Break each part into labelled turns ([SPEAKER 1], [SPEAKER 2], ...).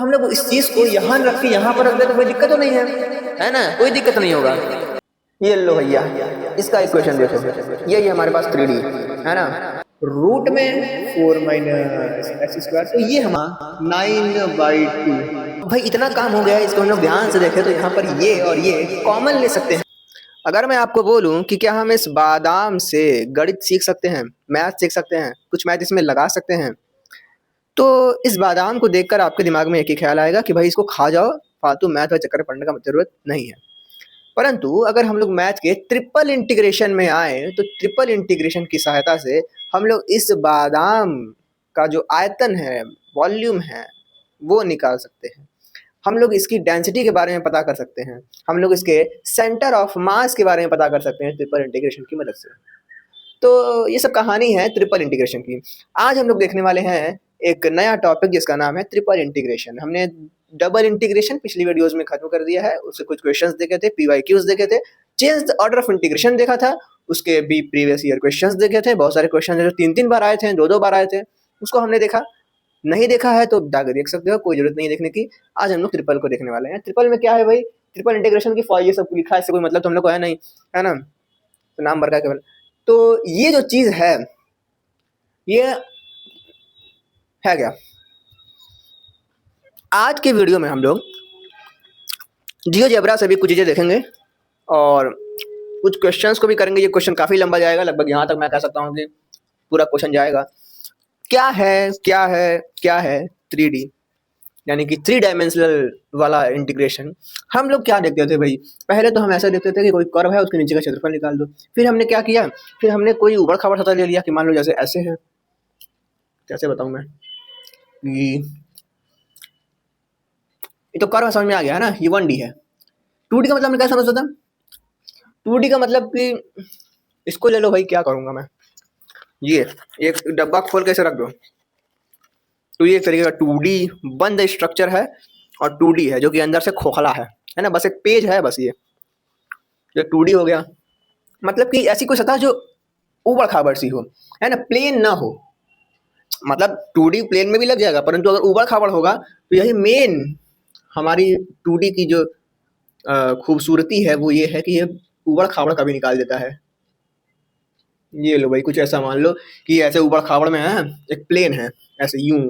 [SPEAKER 1] हम लोग इस चीज को यहाँ रख के यहाँ पर रख दे तो कोई दिक्कत तो नहीं है ना, कोई दिक्कत नहीं होगा। ये लो भैया, इसका इक्वेशन देखो, ये हमारे पास 3D है ना, रूट में 4 माइनस एक्स स्क्वायर, तो ये हमारा 9/2। भाई इतना काम हो गया है, इसको हम लोग ध्यान से देखें तो यहाँ पर ये और ये कॉमन ले सकते हैं। अगर मैं आपको बोलूं कि क्या हम इस बादाम से गणित सीख सकते हैं, मैथ सीख सकते हैं, कुछ मैथ इसमें लगा सकते हैं, तो इस बादाम को देखकर आपके दिमाग में एक ही ख्याल आएगा कि भाई इसको खा जाओ, फालतू मैथ का चक्कर पढ़ने का जरूरत नहीं है। परंतु अगर हम लोग मैथ के ट्रिपल इंटीग्रेशन में आए तो ट्रिपल इंटीग्रेशन की सहायता से हम लोग इस बादाम का जो आयतन है, वॉल्यूम है, वो निकाल सकते हैं। हम लोग इसकी डेंसिटी के बारे में पता कर सकते हैं, हम लोग इसके सेंटर ऑफ मास के बारे में पता कर सकते हैं ट्रिपल इंटीग्रेशन की मदद से। तो ये सब कहानी है ट्रिपल इंटीग्रेशन की। आज हम लोग देखने वाले हैं एक नया टॉपिक जिसका नाम है ट्रिपल इंटीग्रेशन। हमने डबल इंटीग्रेशन पिछली वीडियोस में खत्म कर दिया है, उससे कुछ क्वेश्चंस देखे थे, PYQs देखे थे, चेंज ऑर्डर ऑफ इंटीग्रेशन देखा था, उसके भी प्रीवियस ईयर क्वेश्चंस देखे थे, बहुत सारे क्वेश्चन जो 3-3 बार आए थे, 2-2 बार आए थे, उसको हमने देखा। नहीं देखा है तो जाकर देख सकते हो, कोई जरूरत नहीं देखने की। आज हम लोग ट्रिपल को देखने वाले हैं। ट्रिपल में क्या है भाई, ट्रिपल इंटीग्रेशन की ये सब लिखा है, इससे कोई मतलब तो हम लोग को है नहीं, है ना, तो नाम भर का केवल। तो ये जो चीज है ये है क्या, आज के वीडियो में हम लोग जियोजेब्रा से भी कुछ चीज़ें देखेंगे और कुछ क्वेश्चंस को भी करेंगे। ये क्वेश्चन काफ़ी लंबा जाएगा, लगभग यहाँ तक मैं कह सकता हूँ कि पूरा क्वेश्चन जाएगा। क्या है 3D, यानी कि 3 डायमेंशनल वाला इंटीग्रेशन। हम लोग क्या देखते थे भाई, पहले तो हम ऐसा देखते थे कि कोई कर्व है, उसके नीचे का क्षेत्रफल निकाल दो। फिर हमने क्या किया, फिर हमने कोई उबड़ खाबड़ सतह ले लिया कि मान लो जैसे ऐसे है, कैसे बताऊँ मैं, ये तो कर्व समझ में आ गया है ना, ये 1D है। 2D का मतलब मैं क्या समझता था, 2D का मतलब कि इसको ले लो भाई, क्या करूँगा मैं, ये एक डब्बा खोल के ऐसे रख दो, तो ये एक तरीके का 2D बंद स्ट्रक्चर है और 2D है जो कि अंदर से खोखला है ना, बस एक पेज है, बस ये 2D हो गया। मतलब कि ऐसी कोई सतह जो ऊबड़ खाबड़ सी हो, है ना, प्लेन ना हो। मतलब 2D प्लेन में भी लग जाएगा, परंतु अगर ऊबड़ खाबड़ होगा तो यही मेन हमारी 2D की जो खूबसूरती है वो ये है कि ये ऊबड़ खाबड़ कभी निकाल देता है। ये लो भाई, कुछ ऐसा मान लो कि ऐसे ऊबड़ खाबड़ में है, एक प्लेन है ऐसे यूं,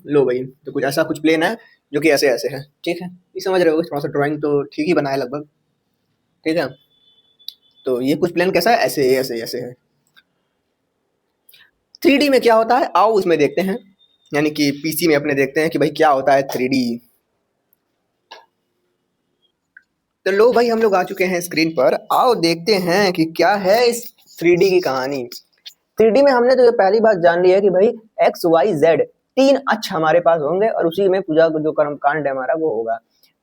[SPEAKER 1] लो भाई, तो कुछ ऐसा कुछ प्लेन है जो कि ऐसे ऐसे है, ठीक है, ये समझ रहे हो, थोड़ा सा ड्राइंग तो ठीक ही बनाया लगभग, ठीक है। तो ये कुछ प्लेन कैसा है, ऐसे ऐसे ऐसे है। 3D में क्या होता है, आओ उसमें देखते हैं, यानी कि PC में अपने देखते हैं कि भाई क्या होता है 3D। तो लो भाई, हम लोग आ चुके हैं स्क्रीन पर, आओ देखते हैं कि क्या है इस 3D की कहानी। 3D में हमने तो ये पहली बात जान ली है कि भाई XYZ 3 अक्ष हमारे पास होंगे और उसी में पूजा जो कर्म कांड है हमारा वो होगा।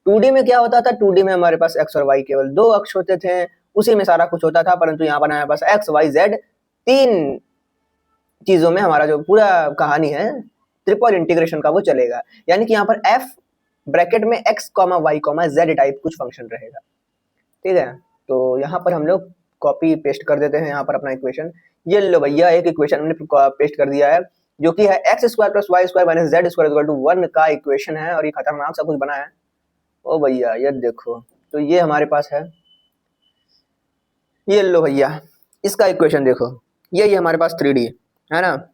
[SPEAKER 1] 2D में क्या होता था, 2D में हमारे पास X और Y केवल 2 अक्ष होते थे, उसी में सारा कुछ होता था, परंतु यहाँ पर हमारे पास XYZ 3 चीजों में हमारा जो पूरा कहानी है ट्रिपल इंटीग्रेशन का वो चलेगा। यानी कि यहाँ पर F ब्रैकेट में X, Y, Z टाइप कुछ फंक्शन रहेगा, ठीक है। तो यहाँ पर हम लोग कॉपी पेस्ट कर देते हैं यहाँ पर अपना इक्वेशन। ये लो भैया, एक इक्वेशन हमने पेस्ट कर दिया है जो कि है x² + y² - z² = 1 का इक्वेशन है, और ये खतरनाक सा कुछ बना है। ओ भैया ये देखो, तो ये हमारे पास है, ये लो भैया, इसका इक्वेशन देखो, ये हमारे पास 3D है ना।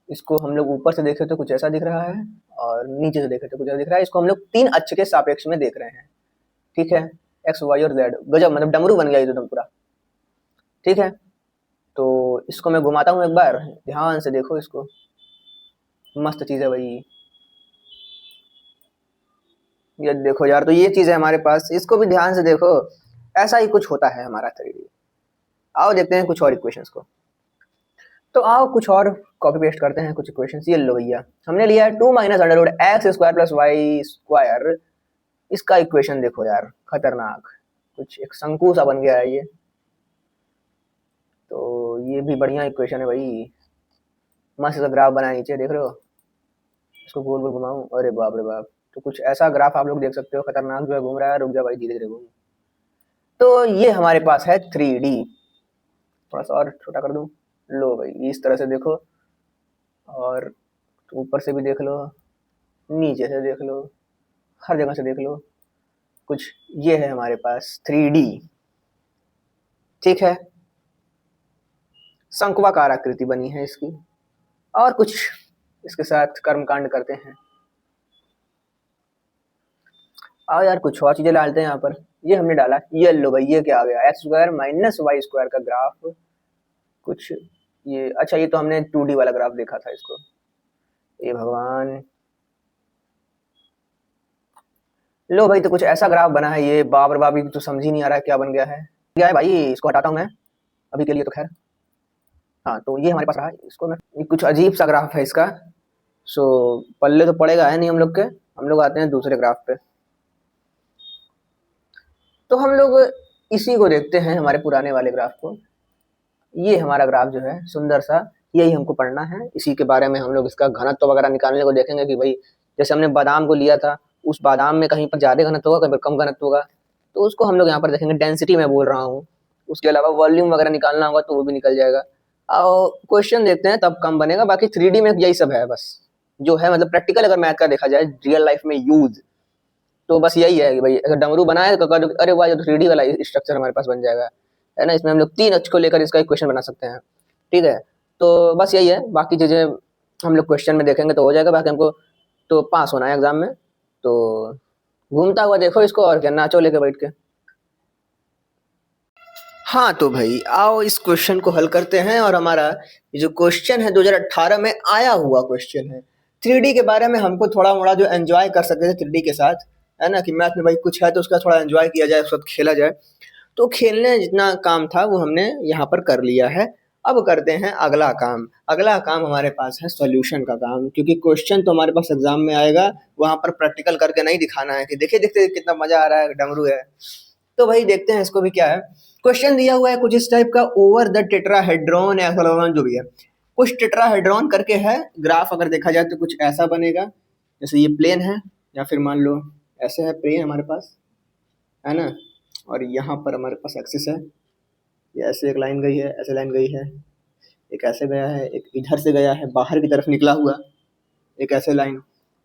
[SPEAKER 1] इसको हम लोग ऊपर से देखे तो कुछ ऐसा दिख रहा है और नीचे से देखे तो कुछ ऐसा दिख रहा है। इसको हम लोग 3 अक्ष के सापेक्ष में देख रहे हैं, ठीक है, X, Y और Z। गजब, मतलब डमरू बन गया एकदम पूरा, ठीक है। तो इसको मैं घुमाता हूँ एक बार, ध्यान से देखो इसको, मस्त चीज़ है भाई, ये देखो यार। तो ये चीज़ है हमारे पास, इसको भी ध्यान से देखो, ऐसा ही कुछ होता है हमारा 3D। आओ देखते हैं कुछ और इक्वेशंस को। तो आओ कुछ और कॉपी पेस्ट करते हैं कुछ इक्वेशंस। ये लो भैया, हमने लिया है 2 - √x² + y²। इसका इक्वेशन देखो यार, खतरनाक, कुछ एक शंकु सा बन गया है ये। तो ये भी बढ़िया इक्वेशन है भाई, मस्त सा ग्राफ बनाया, नीचे देख रहे हो, इसको गोल गोल घुमाऊं, अरे बाप रे बाप। तो कुछ ऐसा ग्राफ आप लोग देख सकते हो, खतरनाक जो है घूम रहा है। रुक जा भाई, धीरे धीरे घूम। तो ये हमारे पास है 3D, थोड़ा सा और छोटा कर दूं, लो भाई, इस तरह से देखो, और तो ऊपर से भी देख लो, नीचे से देख लो, हर जगह से देख लो, कुछ ये है हमारे पास 3D। ठीक है, शंक्वाकार आकृति बनी है इसकी, और कुछ इसके साथ कर्मकांड करते हैं। आओ यार कुछ और चीजें डालते हैं यहाँ पर। ये हमने डाला, ये लो भाई, ये क्या आ गया, x square minus y square का ग्राफ कुछ ये। अच्छा, ये तो हमने 2D वाला ग्राफ देखा था इसको। ये भगवान, लो भाई, तो कुछ ऐसा ग्राफ बना है ये, बाप रे बाप, तो समझ ही नहीं आ रहा है क्या बन गया है। क्या है भाई, इसको हटाता हूँ मैं अभी के लिए तो खैर। हाँ, तो ये हमारे पास रहा, इसको मैं, ये कुछ अजीब सा ग्राफ है इसका। सो पल्ले तो पड़ेगा है नहीं हम लोग के। हम लोग आते हैं दूसरे ग्राफ पे। तो हम लोग इसी को देखते हैं, हमारे पुराने वाले ग्राफ को। ये हमारा ग्राफ जो है सुंदर सा, यही हमको पढ़ना है। इसी के बारे में हम लोग इसका घनत्व वगैरह निकालने को देखेंगे कि भाई जैसे हमने बादाम को लिया था, उस बादाम में कहीं पर ज्यादा घनत्व होगा, कहीं पर कम घनत्व होगा, तो उसको हम लोग यहाँ पर देखेंगे। डेंसिटी मैं बोल रहा हूँ। उसके अलावा वॉल्यूम वगैरह निकालना होगा तो वो भी निकल जाएगा। और क्वेश्चन देखते हैं तब कम बनेगा। बाकी 3D में यही सब है बस, जो है मतलब प्रैक्टिकल अगर मैथ का देखा जाए रियल लाइफ में यूज, तो बस यही है कि भाई अगर डमरू बनाए तो अरे वाह, तो 3D वाला स्ट्रक्चर हमारे पास बन जाएगा, है ना। इसमें हम लोग 3 अक्ष को लेकर इसका इक्वेशन बना सकते हैं। ठीक है, तो बस यही है। बाकी चीजें हम लोग क्वेश्चन में देखेंगे तो हो जाएगा। बाकी हमको तो पास होना है एग्जाम में, तो घूमता हुआ देखो इसको, और क्या, नाचो लेके बैठ के। हाँ तो भाई आओ इस क्वेश्चन को हल करते हैं। और हमारा ये जो क्वेश्चन है 2018 में आया हुआ क्वेश्चन है। 3D के बारे में हमको थोड़ा मोड़ा जो एंजॉय कर सकते थे 3D के साथ, है ना, कि मैथ में भाई कुछ है तो उसका थोड़ा एंजॉय किया जाए, उसके साथ खेला जाए। तो खेलने जितना काम था वो हमने यहाँ पर कर लिया है। अब करते हैं अगला काम। अगला काम हमारे पास है सॉल्यूशन का काम, क्योंकि क्वेश्चन तो हमारे पास एग्जाम में आएगा, वहां पर प्रैक्टिकल करके नहीं दिखाना है कि देखिए देखते कितना मजा आ रहा है, डमरू है। तो भाई देखते हैं इसको भी क्या है। क्वेश्चन दिया हुआ है कुछ इस टाइप का, ओवर द टेट्राहेड्रॉन या जो भी है, कुछ टेट्राहेड्रॉन करके है। ग्राफ अगर देखा जाए तो कुछ ऐसा बनेगा, जैसे ये प्लेन है, या फिर मान लो ऐसे है प्लेन हमारे पास, है ना, और यहाँ पर हमारे पास एक्सिस है। ये ऐसे एक लाइन गई है, ऐसे लाइन गई है, एक ऐसे गया है, एक इधर से गया है बाहर की तरफ निकला हुआ, एक ऐसे लाइन।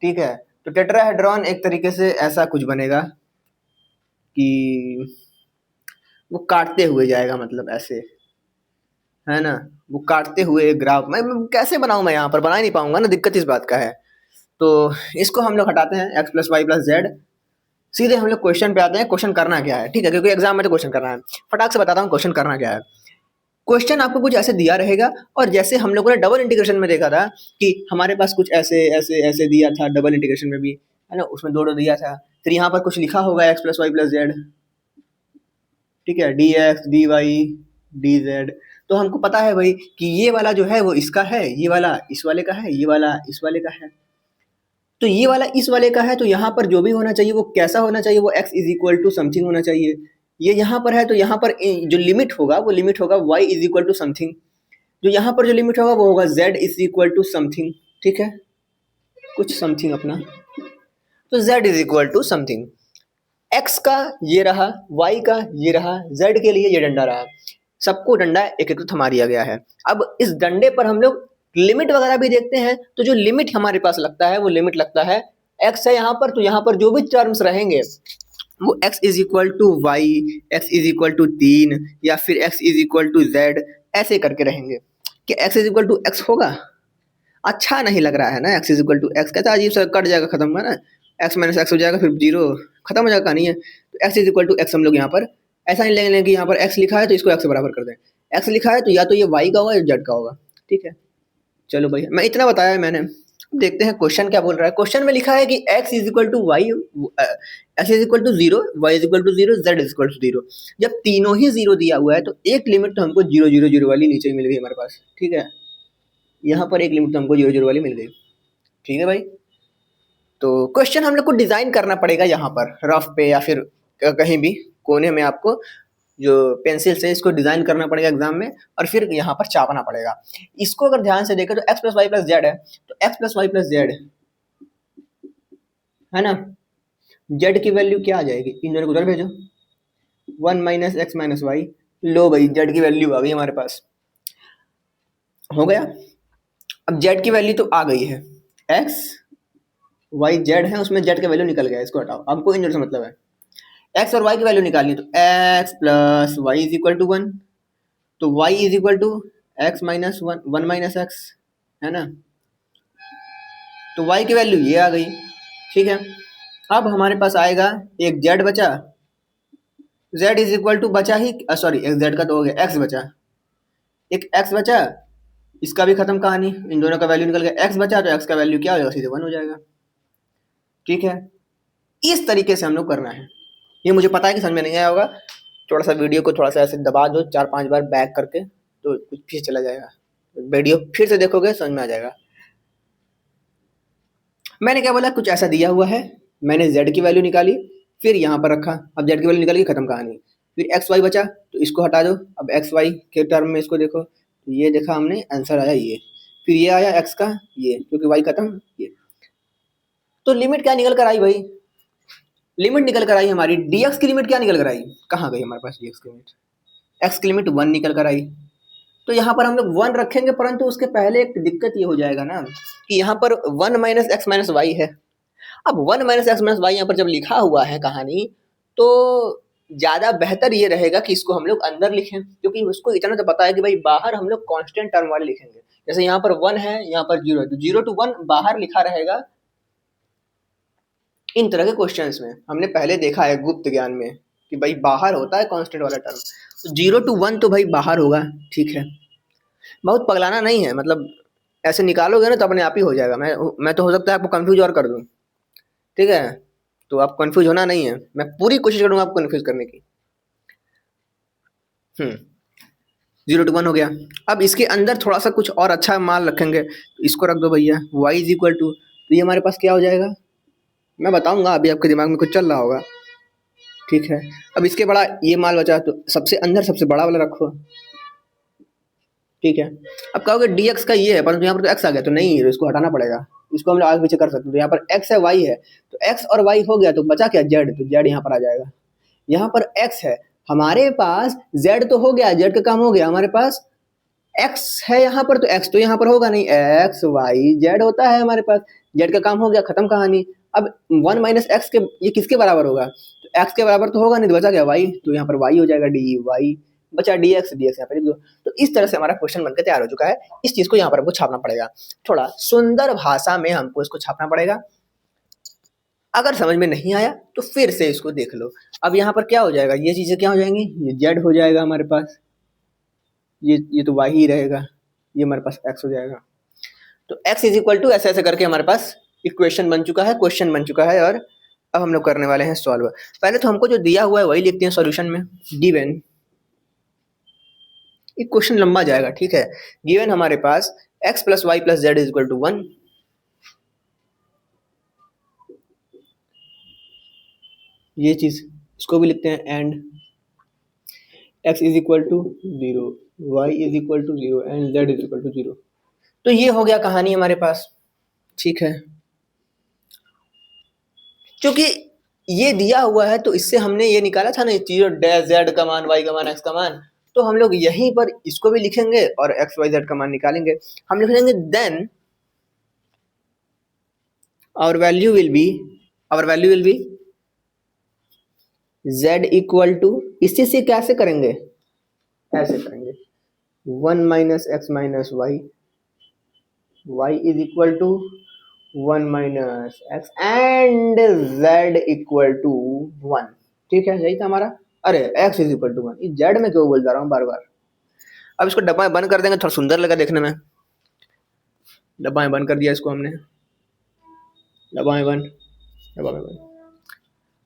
[SPEAKER 1] ठीक है, तो टेट्राहेड्रॉन एक तरीके से ऐसा कुछ बनेगा कि वो काटते हुए जाएगा, मतलब ऐसे, है ना, वो काटते हुए ग्राफ। मैं कैसे बनाऊं, मैं यहाँ पर बना ही नहीं पाऊंगा ना, दिक्कत इस बात का है। तो इसको हम लोग हटाते हैं, x plus y plus z. सीधे हम लोग क्वेश्चन पे आते हैं। क्वेश्चन करना क्या है, ठीक है, क्योंकि एग्जाम में तो क्वेश्चन करना है। फटाक से बताता हूँ क्वेश्चन करना क्या है। क्वेश्चन आपको कुछ ऐसे दिया रहेगा, और जैसे हम लोगों ने डबल इंटीग्रेशन में देखा था कि हमारे पास कुछ ऐसे ऐसे ऐसे दिया था, डबल इंटीग्रेशन में भी, है ना, उसमें दो दिया था। फिर यहाँ पर कुछ लिखा होगा x plus y plus z, ठीक है, d x d y d z. तो हमको पता है भाई कि ये वाला जो है वो इसका है, ये वाला इस वाले का है, ये वाला इस वाले का है। तो ये वाला इस वाले का है, तो यहाँ पर जो भी होना चाहिए वो कैसा होना चाहिए, वो x is equal to something होना चाहिए। ये यहाँ पर है तो यहाँ पर जो लिमिट होगा वो लिमिट होगा y is equal to something. जो यहाँ पर जो लिमिट होगा वो होगा z is equal to something. ठीक है, कुछ समथिंग अपना, तो z is equal to something. x का ये रहा, y का ये रहा, z के लिए ये डंडा रहा। सबको डंडा एक एक थमा दिया गया है। अब इस डंडे पर हम लोग लिमिट वगैरह भी देखते हैं। तो जो लिमिट हमारे पास लगता है वो लिमिट लगता है x है यहाँ पर, तो यहाँ पर जो भी टर्म्स रहेंगे वो x is equal to y, x is equal to 3, या फिर x is equal to z, ऐसे करके रहेंगे। कि x is equal to x होगा, अच्छा नहीं लग रहा है ना। x is equal to x कहता है अजीब सा, कट जाएगा, खत्म है ना, x माइनस एक्स हो जाएगा, फिर जीरो, खत्म हो जाएगा कहानी है। तो x is equal to x हम लोग यहाँ पर ऐसा नहीं लेंगे कि यहाँ पर x लिखा है तो इसको x से बराबर कर दें। x लिखा है तो या तो ये y का होगा या z का होगा। ठीक है, चलो भाई मैं इतना बताया है मैंने। देखते हैं क्वेश्चन क्या बोल रहा है। क्वेश्चन में लिखा है कि x is equal to y, x is equal to 0, y is equal to 0, z is equal to 0। जब तीनों ही 0 दिया हुआ है तो एक लिमिट तो हमको 0 0 0 वाली नीचे मिल गई हमारे पास। ठीक है, यहाँ पर एक लिमिट तो हमको 0 0 वाली मिल गई। ठीक है भाई, तो क्वेश्चन हम लोग को डिजाइन करना पड़ेगा यहाँ पर रफ पे, या फिर कहीं भी कोने में आपको जो पेंसिल से इसको डिजाइन करना पड़ेगा एग्जाम में, और फिर यहाँ पर छापना पड़ेगा। इसको अगर ध्यान से देखें तो x plus y plus z है, तो x plus y plus z है ना, z की वैल्यू क्या आ जाएगी, इन दोनों को उधर भेजो, 1 माइनस एक्स माइनस वाई। लो भाई z की वैल्यू आ गई हमारे पास, हो गया। अब z की वैल्यू तो आ गई है, एक्स वाई जेड है, उसमें जेड का वैल्यू निकल गया, इसको हटाओ, हमको इन से मतलब है। एक्स और वाई की वैल्यू निकालनी है, तो x plus y is equal to 1, तो y is equal to x minus one, 1 - x, है ना। तो वाई की वैल्यू ये आ गई, ठीक है। अब हमारे पास आएगा एक जेड बचा, जेड इज इक्वल टू बचा ही, सॉरी एक जेड का तो हो गया, एक्स बचा, एक एक्स बचा, इसका भी खत्म कहानी, इन दोनों का वैल्यू निकल गया, एक्स बचा तो एक्स का वैल्यू क्या हो जाएगा, सीधे 1 हो जाएगा, ठीक है। इस तरीके से हम लोग करना है। ये मुझे पता है कि समझ में नहीं आया होगा, थोड़ा सा वीडियो को थोड़ा सा ऐसे दबा दो 4-5 बार बैक करके, तो कुछ फिर चला जाएगा, वीडियो फिर से देखोगे समझ में आ जाएगा। मैंने क्या बोला, कुछ ऐसा दिया हुआ है, मैंने z की वैल्यू निकाली, फिर यहाँ पर रखा, अब z की वैल्यू निकाल के खत्म कहानी, फिर एक्स वाई बचा तो इसको हटा दो, अब एक्स वाई के टर्म में इसको देखो, तो ये देखा हमने आंसर आया ये, फिर ये आया एक्स का ये, क्योंकि वाई खत्म ये, तो लिमिट क्या निकल कर आई भाई, लिमिट निकल कर आई हमारी dx की लिमिट क्या निकल कर आई, कहाँ गई हमारे पास dx की लिमिट, x की लिमिट 1 निकल कर आई, तो यहाँ पर हम लोग 1 रखेंगे, परंतु उसके पहले एक दिक्कत ये हो जाएगा ना कि यहाँ पर 1 - x - y है। अब 1 - x - y यहाँ पर जब लिखा हुआ है कहानी, तो ज्यादा बेहतर ये रहेगा कि इसको हम लोग अंदर लिखें, क्योंकि उसको इतना तो पता है कि भाई बाहर हम लोग कांस्टेंट टर्म वाले लिखेंगे, जैसे यहाँ पर 1 है, यहाँ पर 0 है, तो 0 to 1 बाहर लिखा रहेगा। इन तरह के क्वेश्चंस में हमने पहले देखा है गुप्त ज्ञान में कि भाई बाहर होता है कांस्टेंट वाला टर्म, तो 0 to 1 तो भाई बाहर होगा, ठीक है। बहुत पगलाना नहीं है, मतलब ऐसे निकालोगे ना तो अपने आप ही हो जाएगा, मैं तो हो सकता है आपको कंफ्यूज और कर दूं, ठीक है। तो आप कंफ्यूज होना नहीं है, मैं पूरी कोशिश करूंगा आपको कंफ्यूज करने की। 0 to 1 हो गया, अब इसके अंदर थोड़ा सा कुछ और अच्छा माल रखेंगे, तो इसको रख दो भैया, y इज इक्वल टू, तो ये हमारे पास क्या हो जाएगा, मैं बताऊंगा, अभी आपके दिमाग में कुछ चल रहा होगा, ठीक है। अब इसके बड़ा ये माल बचा, तो सबसे अंदर सबसे बड़ा वाला रखो, ठीक है। अब कहोगे dx का ये है, परंतु यहाँ पर तो x आ गया, तो नहीं, तो इसको हटाना पड़ेगा, इसको हम लोग आगे पीछे कर सकते हैं, तो यहाँ पर x है y है, तो x और y हो गया, तो बचा क्या z, तो z यहाँ पर आ जाएगा, यहाँ पर x है हमारे पास, z तो हो गया, z का काम हो गया हमारे पास, x है यहाँ पर, तो x तो यहाँ पर होगा नहीं, x y z होता है हमारे पास, z का काम हो गया, खत्म कहानी। अब 1 - x के ये किसके बराबर होगा, तो x के बराबर तो होगा नहीं, तो बचा क्या y, तो यहाँ पर y हो जाएगा, dy बचा dx, dx यहाँ पर लिख दो। तो इस तरह से हमारा क्वेश्चन बनकर तैयार हो चुका है, इस चीज को यहाँ पर हमको छापना पड़ेगा, थोड़ा सुंदर भाषा में हमको इसको छापना पड़ेगा। अगर समझ में नहीं आया तो फिर से इसको देख लो। अब यहाँ पर क्या हो जाएगा, ये चीजें क्या हो जाएंगी, ये z हो जाएगा हमारे पास, ये तो y ही रहेगा, ये हमारे पास x हो जाएगा, तो x इज इक्वल टू ऐसे ऐसे करके हमारे पास इक्वेशन बन चुका है, क्वेश्चन बन चुका है, और अब हम लोग करने वाले हैं सॉल्व। पहले तो हमको जो दिया हुआ है वही लिखते हैं सॉल्यूशन में, गिवन, एक क्वेश्चन लंबा जाएगा, ठीक है। गिवन हमारे पास x plus y plus z is equal to 1, ये चीज इसको भी लिखते हैं, and x is equal to 0, y is equal to 0 and z is equal to 0। तो ये हो गया कहानी हमारे पास, ठीक है। क्योंकि ये दिया हुआ है तो इससे हमने ये निकाला था ना, 0 डैश z का मान, y का मान, x का मान, तो हम लोग यहीं पर इसको भी लिखेंगे और x y z का मान निकालेंगे, हम लिख देंगे then our value will be z equal to, इसी से कैसे करेंगे, ऐसे करेंगे 1 - x - y is equal to 1 - x and z equal to 1, ठीक है, यही था हमारा। अरे x इज इक्वल टू 1, इस z में क्यों बोल जा रहा हूँ बार बार। अब इसको डब्बा बंद कर देंगे, थोड़ा सुंदर लगा देखने में, डब्बा बंद कर दिया इसको हमने, डब्बा बंद,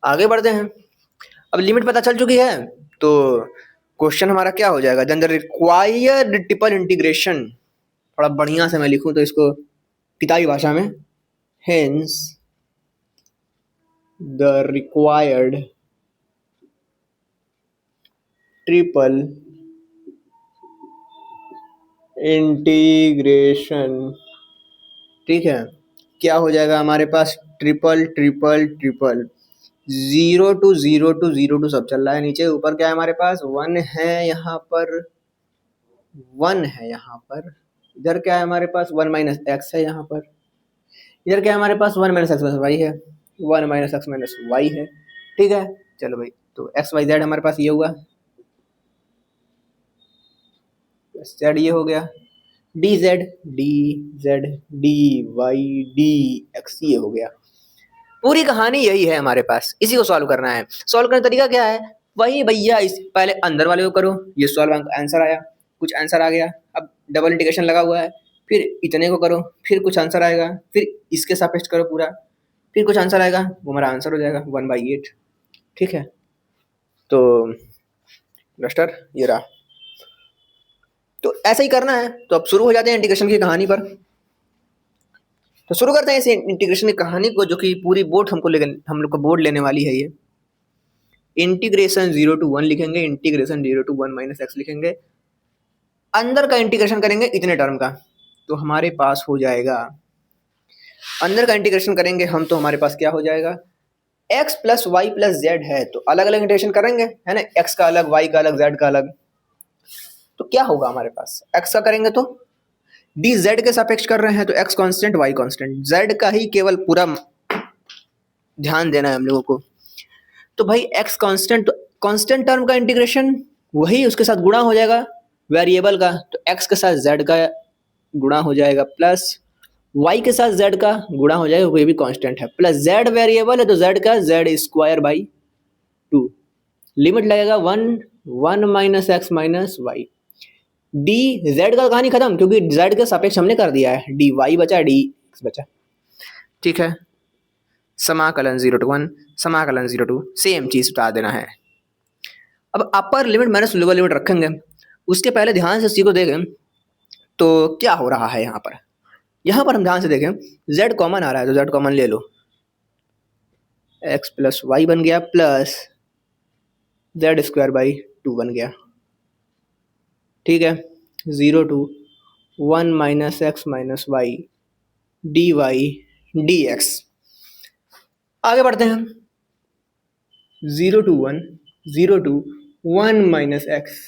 [SPEAKER 1] आगे बढ़ते हैं। अब लिमिट पता चल चुकी है, तो क्वेश्चन हमारा क्या हो जाएगा, then the required triple integration, थोड़ा बढ़िया से मैं लिखूं तो इसको किताबी भाषा में, hence the required triple integration, ठीक है। क्या हो जाएगा हमारे पास, triple triple triple, 0 to 0 to 0 to सब चल रहा है नीचे, ऊपर क्या है हमारे पास 1 है, यहाँ पर 1 है, यहाँ पर इधर क्या है हमारे पास 1 - x है यहाँ पर, इधर क्या है हमारे पास 1 माइनस एक्स माइनस वाई है, 1 माइनस एक्स माइनस वाई है, ठीक है। चलो भाई, तो एक्स वाई जेड हमारे पास ये हुआ, जेड ये हो गया, d z d y d x ये हो गया। पूरी कहानी यही है हमारे पास, इसी को सॉल्व करना है। सॉल्व करने का तरीका क्या है, वही भैया, इस पहले अंदर वाले को करो, ये सॉल्व आंसर आया, कुछ आंसर आ गया, अब डबल इंटीग्रेशन लगा हुआ है, फिर इतने को करो, फिर कुछ आंसर आएगा, फिर इसके सापेक्ष करो पूरा, फिर कुछ आंसर आएगा, वो हमारा आंसर हो जाएगा 1/8, ठीक है। तो मास्टर ये रहा, तो ऐसा ही करना है। तो अब शुरू हो जाते हैं इंटीग्रेशन की कहानी पर। तो शुरू करते हैं इस इंटीग्रेशन की कहानी को, जो कि पूरी बोर्ड हम लोग को बोर्ड लेने वाली है। ये इंटीग्रेशन 0 to 1 लिखेंगे, इंटीग्रेशन 0 to 1 माइनस एक्स लिखेंगे, अंदर का इंटीग्रेशन करेंगे इतने टर्म का, तो हमारे पास हो जाएगा, अंदर का इंटीग्रेशन करेंगे हम तो हमारे पास क्या हो जाएगा, x plus y plus z है, तो अलग अलग इंटीग्रेशन करेंगे, है ना, x का अलग, y का अलग, z का अलग, तो क्या होगा हमारे पास, x का करेंगे तो डी जेड के सापेक्ष कर रहे हैं, तो x constant y constant, z का ही केवल पूरा ध्यान देना है हम लोगों को। तो भाई x कांस्टेंट, कांस्टेंट टर्म का इंटीग्रेशन वही उसके साथ गुणा हो जाएगा वेरिएबल का, तो x के साथ z का गुणा हो जाएगा, प्लस y के साथ z का गुणा हो जाएगा, कोई भी कांस्टेंट है, प्लस z वेरिएबल है तो z का z स्क्वायर बाई 2, लिमिट लगेगा 1 minus x minus y, d z का कहानी खत्म, क्योंकि जेड के सापेक्ष हमने कर दिया है, डी वाई बचा, डी एक्स बचा, ठीक है। समाकलन 0 to 1, समाकलन 0 to सेम चीज बता देना है। अब upper limit minus lower limit रखेंगे, उसके पहले ध्यान से इसी को देखें तो क्या हो रहा है यहाँ पर हम ध्यान से देखें, z कॉमन आ रहा है तो z कॉमन ले लो, x प्लस वाई बन गया, प्लस जेड स्क्वायर बाई 2 बन गया, ठीक है। 0 to 1 minus x minus y d y d x. आगे बढ़ते हैं, 0 to 1 माइनस एक्स।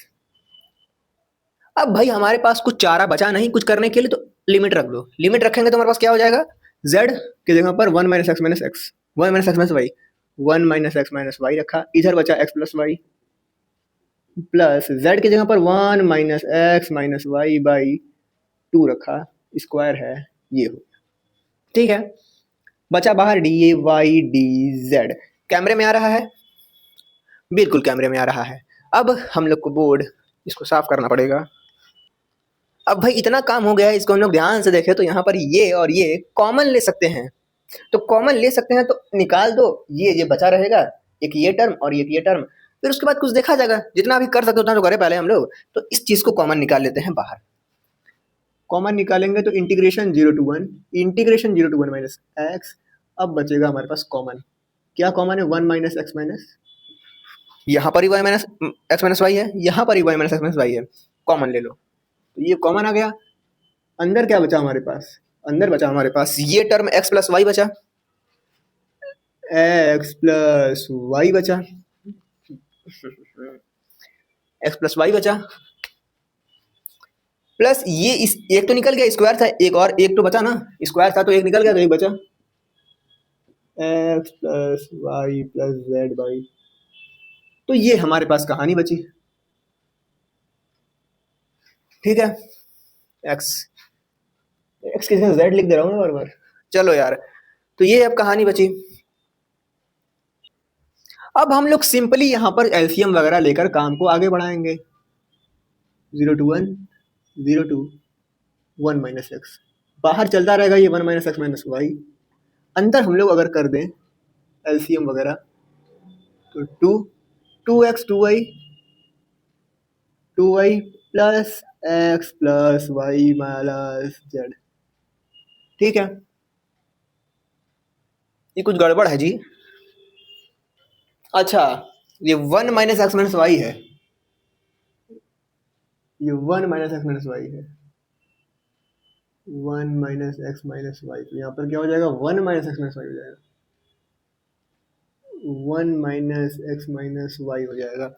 [SPEAKER 1] अब भाई हमारे पास कुछ चारा बचा नहीं कुछ करने के लिए, तो लिमिट रख दो, लिमिट रखेंगे तो हमारे पास क्या हो जाएगा, z की जगह पर 1 minus x minus x, 1 minus x minus y, 1 minus x minus y रखा, इधर बचा x plus y, plus z की जगह पर 1 minus x minus y by 2 रखा, स्क्वायर है, ये हो, ठीक है। बचा बाहर डी वाई डी जेड, कैमरे में आ रहा है, बिल्कुल कैमरे में आ रहा है। अब हम लोग को बोर्ड इसको साफ करना पड़ेगा। अब भाई इतना काम हो गया है, इसको हम लोग ध्यान से देखें तो यहाँ पर ये और ये कॉमन ले सकते हैं, तो कॉमन ले सकते हैं तो निकाल दो, ये बचा रहेगा, एक ये टर्म और एक ये टर्म, फिर उसके बाद कुछ देखा जाएगा, जितना भी कर सकते उतना तो करें पहले हम लोग। तो इस चीज को कॉमन निकाल लेते हैं बाहर, कॉमन निकालेंगे तो इंटीग्रेशन 0 to 1 माइनस एक्स, अब बचेगा हमारे पास कॉमन, क्या कॉमन है, 1 माइनस एक्स माइनस, यहाँ पर ही y minus x minus y है, यहाँ पर ही y minus x minus y है, कॉमन ले लो, तो ये कॉमन आ गया। अंदर क्या बचा हमारे पास, अंदर बचा हमारे पास ये टर्म x प्लस वाई बचा, x प्लस वाई बचा, x प्लस वाई बचा, प्लस ये इस एक तो निकल गया, स्क्वायर था एक, और एक तो बचा ना, स्क्वायर था तो एक निकल गया तो एक बचा, x plus y plus z by, तो ये हमारे पास कहानी बची, ठीक है। x की जगह z लिख दे रहा हूँ बार बार, चलो यार, तो ये अब कहानी बची। अब हम लोग सिंपली यहाँ पर एलसीएम वगैरह लेकर काम को आगे बढ़ाएंगे, 0 to 1 माइनस एक्स, बाहर चलता रहेगा ये 1 माइनस एक्स माइनस वाई, अंदर हम लोग अगर कर दें एलसीएम वगैरह तो 2x 2y plus x plus y minus z, ठीक है। ये कुछ गड़बड़ है जी, अच्छा ये 1 माइनस एक्स माइनस वाई है, ये 1 माइनस एक्स माइनस वाई है, 1 माइनस एक्स माइनस वाई, तो यहाँ पर क्या हो जाएगा, 1 माइनस एक्स माइनस वाई हो जाएगा, 1 माइनस एक्स माइनस वाई हो जाएगा,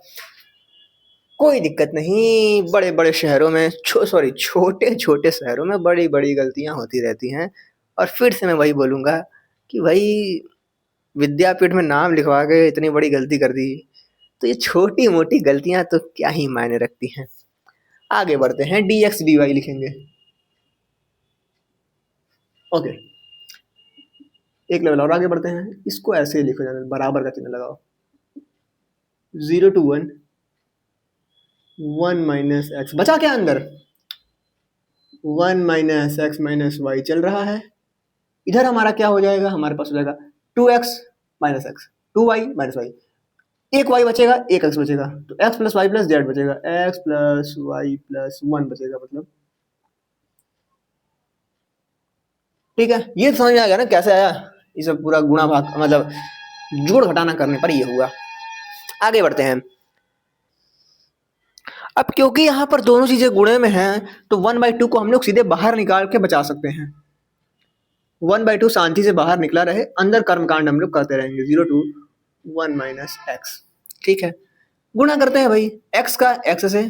[SPEAKER 1] कोई दिक्कत नहीं। बड़े बड़े शहरों में छोटे छोटे शहरों में बड़ी बड़ी गलतियां होती रहती हैं, और फिर से मैं वही बोलूँगा कि भाई विद्यापीठ में नाम लिखवा के इतनी बड़ी गलती कर दी, तो ये छोटी-मोटी गलतियाँ तो क्या ही मायने रखती हैं। आगे बढ़ते हैं, dx dy लिखेंगे। ओके, एक लेवल और आगे बढ़ते हैं, इसको ऐसे ही लिखो, जाने बराबर का चिन्ह लगाओ। 0 to 1 1 माइनस एक्स बचा क्या अंदर, 1 माइनस एक्स माइनस वाई चल रहा है। इधर हमारा क्या हो जाएगा, हमारे पास हो जाएगा 2x minus x, 2y minus y, एक y बचेगा, एक x बचेगा, तो x plus y plus z बचेगा, x प्लस वाई प्लस 1 बचेगा, मतलब ठीक है। ये समझ में आ गया ना कैसे आया, ये सब पूरा गुणा भाग मतलब जोड़ घटाना करने पर ये हुआ। आगे बढ़ते हैं। अब क्योंकि यहाँ पर दोनों चीजें गुणे में हैं, तो 1/2 को हम लोग सीधे बाहर निकाल के बचा सकते हैं। 1/2 शांति से बाहर निकला रहे, अंदर कर्मकांड हम लोग करते रहेंगे। 0 to 1 माइनस एक्स, ठीक है। गुणा करते हैं भाई, x का x से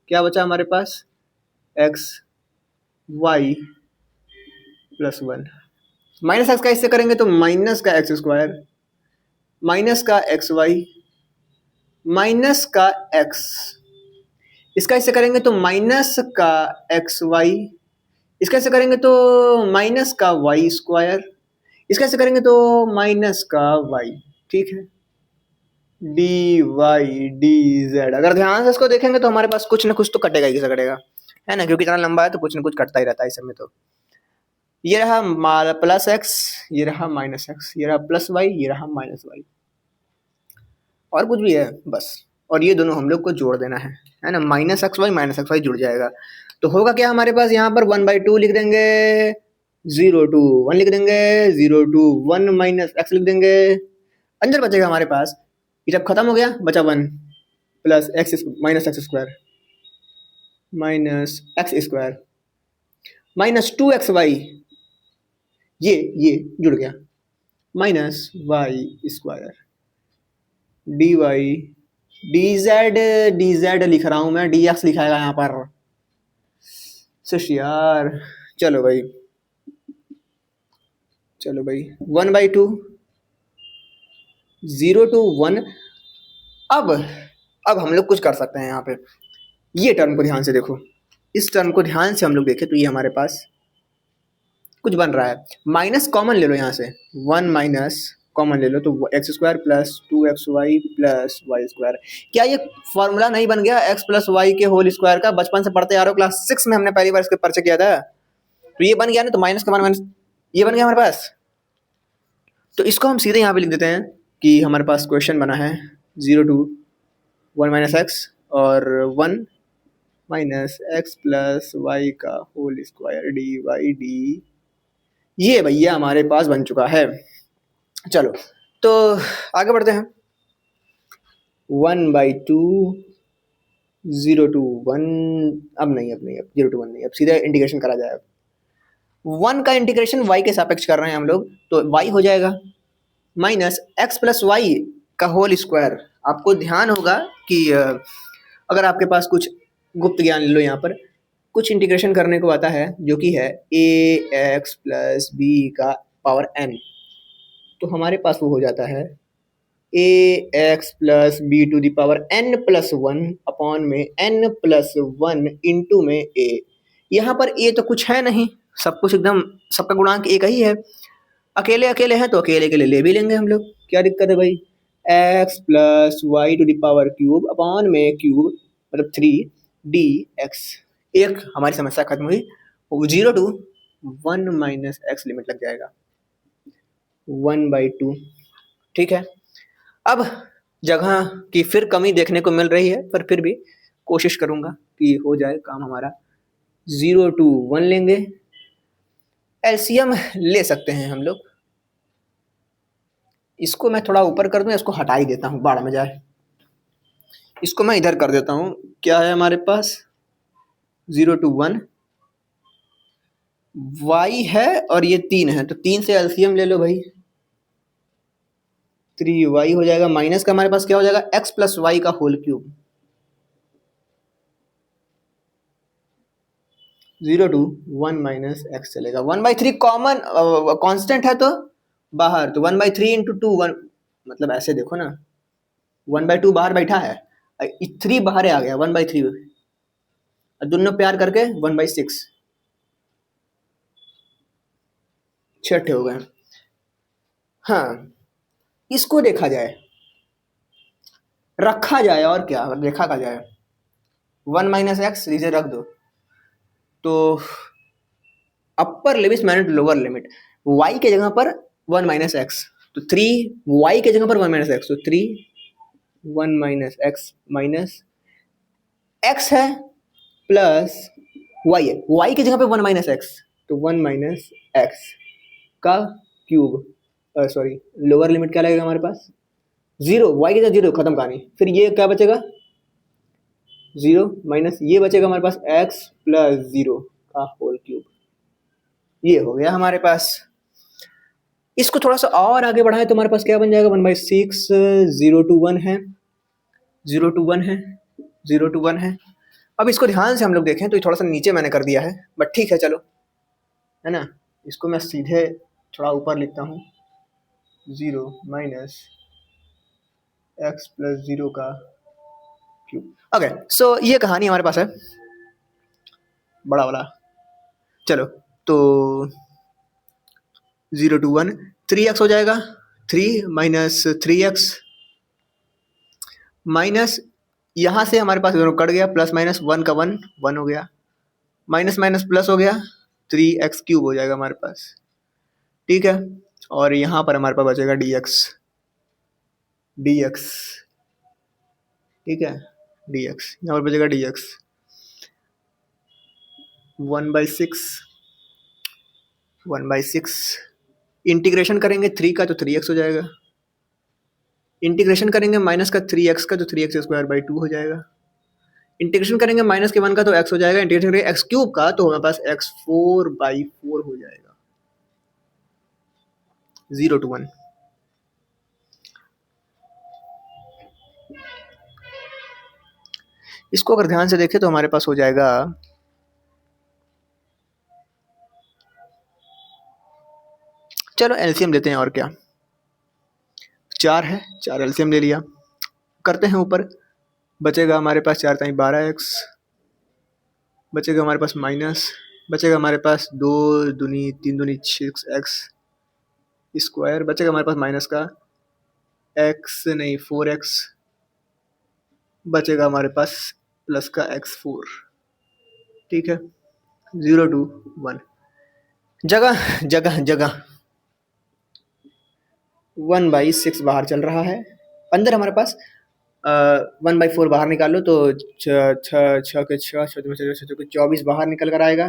[SPEAKER 1] क्या बचा हमारे पास, x y plus 1 minus x का इससे करेंगे तो माइनस का एक्स स्क्वायर माइनस का एक्स वाई माइनस का x, इसका इससे करेंगे तो माइनस का एक्स वाई, इसका ऐसे करेंगे तो माइनस का वाई स्क्वायर, इसका ऐसे करेंगे तो माइनस का वाई, ठीक है। डी वाई डी जेड, अगर ध्यान से इसको देखेंगे तो हमारे पास कुछ ना कुछ तो कटेगा ही कटेगा, है ना, क्योंकि इतना लंबा है तो कुछ ना कुछ कटता ही रहता है इस समय। तो ये रहा प्लस एक्स, ये रहा माइनस एक्स, ये रहा प्लस वाई, ये रहा माइनस वाई, और कुछ भी है बस, और ये दोनों हम लोग को जोड़ देना है ना, माइनस एक्स वाई जुड़ जाएगा। तो होगा क्या हमारे पास, यहाँ पर 1/2 लिख देंगे, 0 to 1 लिख देंगे, 0 to 1 माइनस एक्स लिख देंगे, अंदर बचेगा हमारे पास, ये जब खत्म हो गया बचा 1 plus x minus x square minus x square minus 2xy, ये जुड़ गया, minus y square d y d z लिख रहा हूं मैं, डी एक्स लिखाएगा यहाँ पर यार। चलो भाई 1/2 0 to 1। अब हम लोग कुछ कर सकते हैं यहाँ पे, ये टर्म को ध्यान से देखो, इस टर्म को ध्यान से हम लोग देखें तो ये हमारे पास कुछ बन रहा है, माइनस कॉमन ले लो यहाँ से, 1 माइनस कॉमन ले लो तो x square plus 2xy plus Y square. क्या ये फॉर्मूला नहीं बन गया x प्लस वाई के होल स्क्वायर का, बचपन से पढ़ते आ रहे हो, क्लास 6 में हमने पहली बार इसके परिचय किया था, तो ये बन गया ना, तो माइनस का मान माइनस ये बन गया हमारे पास। तो इसको हम सीधे यहाँ पे लिख देते हैं कि हमारे पास क्वेश्चन बना है 0 to 1 माइनस एक्स और 1 माइनस एक्स प्लस वाई का whole square d y d, ये भैया हमारे पास बन चुका है। चलो तो आगे बढ़ते हैं, 1/2 0 to 1, अब 0 to 1 नहीं, अब सीधा इंटीग्रेशन करा जाए। 1 का इंटीग्रेशन y के सापेक्ष कर रहे हैं हम लोग, तो y हो जाएगा माइनस एक्स प्लस वाई का होल स्क्वायर। आपको ध्यान होगा कि अगर आपके पास कुछ गुप्त ज्ञान ले लो, यहाँ पर कुछ इंटीग्रेशन करने को आता है जो कि है ax प्लस बी का पावर n, तो हमारे पास वो हो जाता है ax plus b to the power n plus 1 upon में n प्लस 1 इंटू में a। यहाँ पर a तो कुछ है नहीं, सब कुछ एकदम सबका गुणांक एक ही है, अकेले अकेले हैं तो अकेले के लिए ले भी लेंगे हम लोग, क्या दिक्कत है भाई, x plus y to the power cube upon में क्यूब मतलब 3dx। एक हमारी समस्या खत्म हुई, 0 to 1 माइनस एक्स लिमिट लग जाएगा 1/2, ठीक है। अब जगह की फिर कमी देखने को मिल रही है, पर फिर भी कोशिश करूंगा कि हो जाए काम हमारा। 0 to 1 लेंगे, एलसीएम ले सकते हैं हम लोग, इसको मैं थोड़ा ऊपर कर दूं, इसको हटा ही देता हूं, बाढ़ में जाए, इसको मैं इधर कर देता हूं। क्या है हमारे पास 0 to 1 y है और ये 3 है, तो 3 से एलसीएम ले लो भाई, 3y हो जाएगा, माइनस का हमारे पास क्या हो जाएगा x प्लस वाई का होल क्यूब 0 to 1 - x चलेगा। 1/3 कॉमन कांस्टेंट है तो बाहर, तो 1/3 इंटू 2 1, मतलब ऐसे देखो ना, 1/2 बाहर बैठा है, 3 बाहर आ गया 1/3, दोनों प्यार करके 1/6, 6 हो गए। हाँ, इसको देखा जाए, रखा जाए, और क्या देखा का जाए, 1 - x इसे रख दो, तो अपर limit minus lower limit, y के जगह पर 1 - x, तो 3 y के जगह पर 1 - x, तो 3 1 - x माइनस x है प्लस y है, y की जगह पे 1 - x, तो 1 - x का क्यूब, सॉरी लोअर लिमिट क्या लगेगा हमारे पास, 0, y की जगह 0, खत्म कहानी। फिर ये क्या बचेगा, 0 माइनस ये बचेगा हमारे पास x प्लस 0 का होल क्यूब, ये हो गया हमारे पास। इसको थोड़ा सा और आगे बढ़ाएं तो हमारे पास क्या बन जाएगा, 1/6, 0 to 1 है, 0 to 1 है, 0 to 1 है। अब इसको ध्यान से हम लोग देखें तो ये थोड़ा सा नीचे मैंने कर दिया है, बट ठीक है चलो, है ना, इसको मैं सीधे थोड़ा ऊपर लिखता हूँ, 0 माइनस x प्लस 0 का क्यूब। ओके, सो ये कहानी हमारे पास है बड़ा वाला। चलो, तो 0 to 1 3x हो जाएगा, 3 माइनस 3x माइनस, यहाँ से हमारे पास दोनों कट गया, प्लस माइनस 1 का 1 1 हो गया, माइनस माइनस प्लस हो गया, 3x क्यूब हो जाएगा हमारे पास, ठीक है। और यहाँ पर हमारे पास बचेगा dx, ठीक है, dx यहाँ पर बचेगा dx 1/6 इंटीग्रेशन करेंगे 3 का तो 3x हो जाएगा, इंटीग्रेशन करेंगे माइनस का 3x का तो 3x² 2 हो जाएगा, इंटीग्रेशन करेंगे माइनस के 1 का तो x हो जाएगा, इंटीग्रेशन करेंगे x क्यूब का तो हमारे पास x4/4 हो जाएगा, 0 to 1। इसको अगर ध्यान से देखें तो हमारे पास हो जाएगा, चलो एलसीएम लेते हैं, और क्या, 4 है, 4 एलसीएम ले लिया, करते हैं ऊपर, बचेगा हमारे पास 4 ताई 12x, बचेगा हमारे पास माइनस, बचेगा हमारे पास 2 दूनी 3 दूनी 6x स्क्वायर, बचेगा हमारे पास माइनस का x नहीं 4x, बचेगा हमारे पास प्लस का x4, ठीक है, 0 to 1, जगह जगह जगह 1/6 बाहर चल रहा है, अंदर हमारे पास 1/4 बाहर निकाल लो तो 6 के 6 24 बाहर निकल कर आएगा।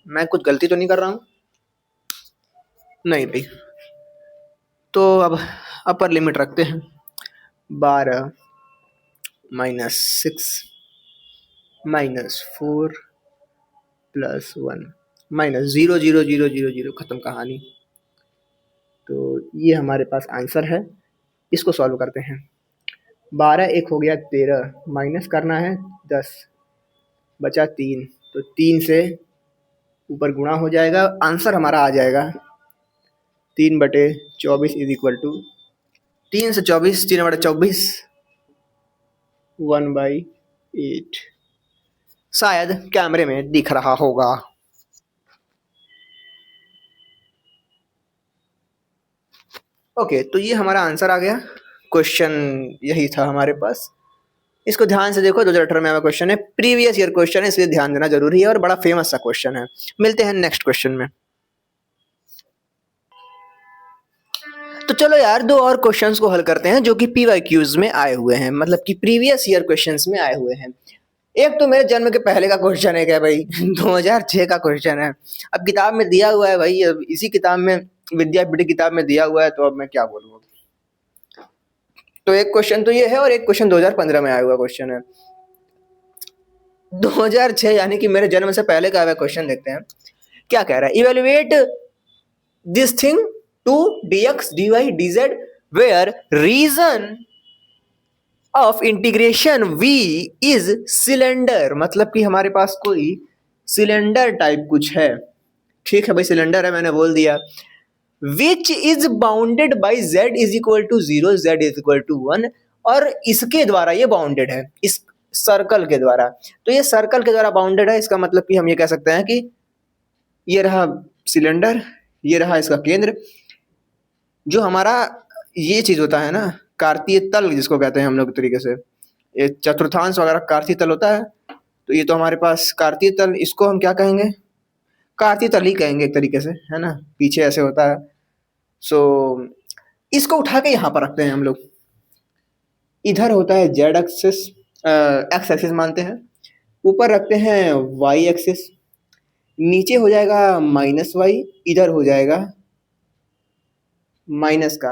[SPEAKER 1] मैं कुछ गलती तो नहीं कर रहा हूँ, नहीं भाई, तो अब अपर लिमिट रखते हैं, 12 माइनस 6 माइनस 4 प्लस 1 माइनस 0 0 0 0 0, खत्म कहानी। तो ये हमारे पास आंसर है, इसको सॉल्व करते हैं, 12 एक हो गया 13, माइनस करना है 10, बचा 3, तो 3 से ऊपर गुणा हो जाएगा, आंसर हमारा आ जाएगा 3/24 इज इक्वल टू 3 से 24, 3/24 1/8, शायद कैमरे में दिख रहा होगा। ओके, तो ये हमारा आंसर आ गया, क्वेश्चन यही था हमारे पास। इसको ध्यान से देखो, 2018 में आया क्वेश्चन है, प्रीवियस ईयर क्वेश्चन है, इसलिए ध्यान देना जरूरी है और बड़ा फेमस सा क्वेश्चन है। मिलते हैं नेक्स्ट क्वेश्चन में। तो चलो यार, 2 और क्वेश्चंस को हल करते हैं जो कि पीवाईक्यूज में आए हुए हैं, मतलब कि प्रीवियस ईयर क्वेश्चंस में आए हुए हैं। एक तो मेरे जन्म के पहले का क्वेश्चन है क्या भाई, 2006 का क्वेश्चन है। अब किताब में दिया हुआ है भाई, अब इसी किताब में, विद्यापीठ किताब में दिया हुआ है, तो अब मैं क्या बोलूँ। तो एक क्वेश्चन तो ये है और एक क्वेश्चन 2015 में आया हुआ क्वेश्चन है। 2006 यानी कि मेरे जन्म से पहले का आया क्वेश्चन, देखते हैं क्या कह रहा है। Evaluate this thing to dx dy dz where region of integration v is cylinder, मतलब कि हमारे पास कोई सिलेंडर टाइप कुछ है, ठीक है भाई, सिलेंडर है, मैंने बोल दिया। Which is bounded by z is equal to 0, z is equal to 1, और इसके द्वारा ये बाउंडेड है, इस सर्कल के द्वारा। तो ये सर्कल के द्वारा बाउंडेड है, इसका मतलब कि हम ये कह सकते हैं कि ये रहा सिलेंडर, ये रहा इसका केंद्र, जो हमारा ये चीज होता है ना कार्तीय तल जिसको कहते हैं हम लोग तरीके से, ये चतुर्थांश वगैरह कार्तीय तल होता है। तो ये तो हमारे पास कार्तीय तल, इसको हम क्या कहेंगे, कार्तीय तल ही कहेंगे एक तरीके से, है ना, पीछे ऐसे होता है। सो इसको उठा के यहाँ पर रखते हैं हम लोग। इधर होता है जेड एक्सिस, एक्स एक्सिस मानते हैं, ऊपर रखते हैं वाई एक्सिस, नीचे हो जाएगा माइनस वाई, इधर हो जाएगा माइनस का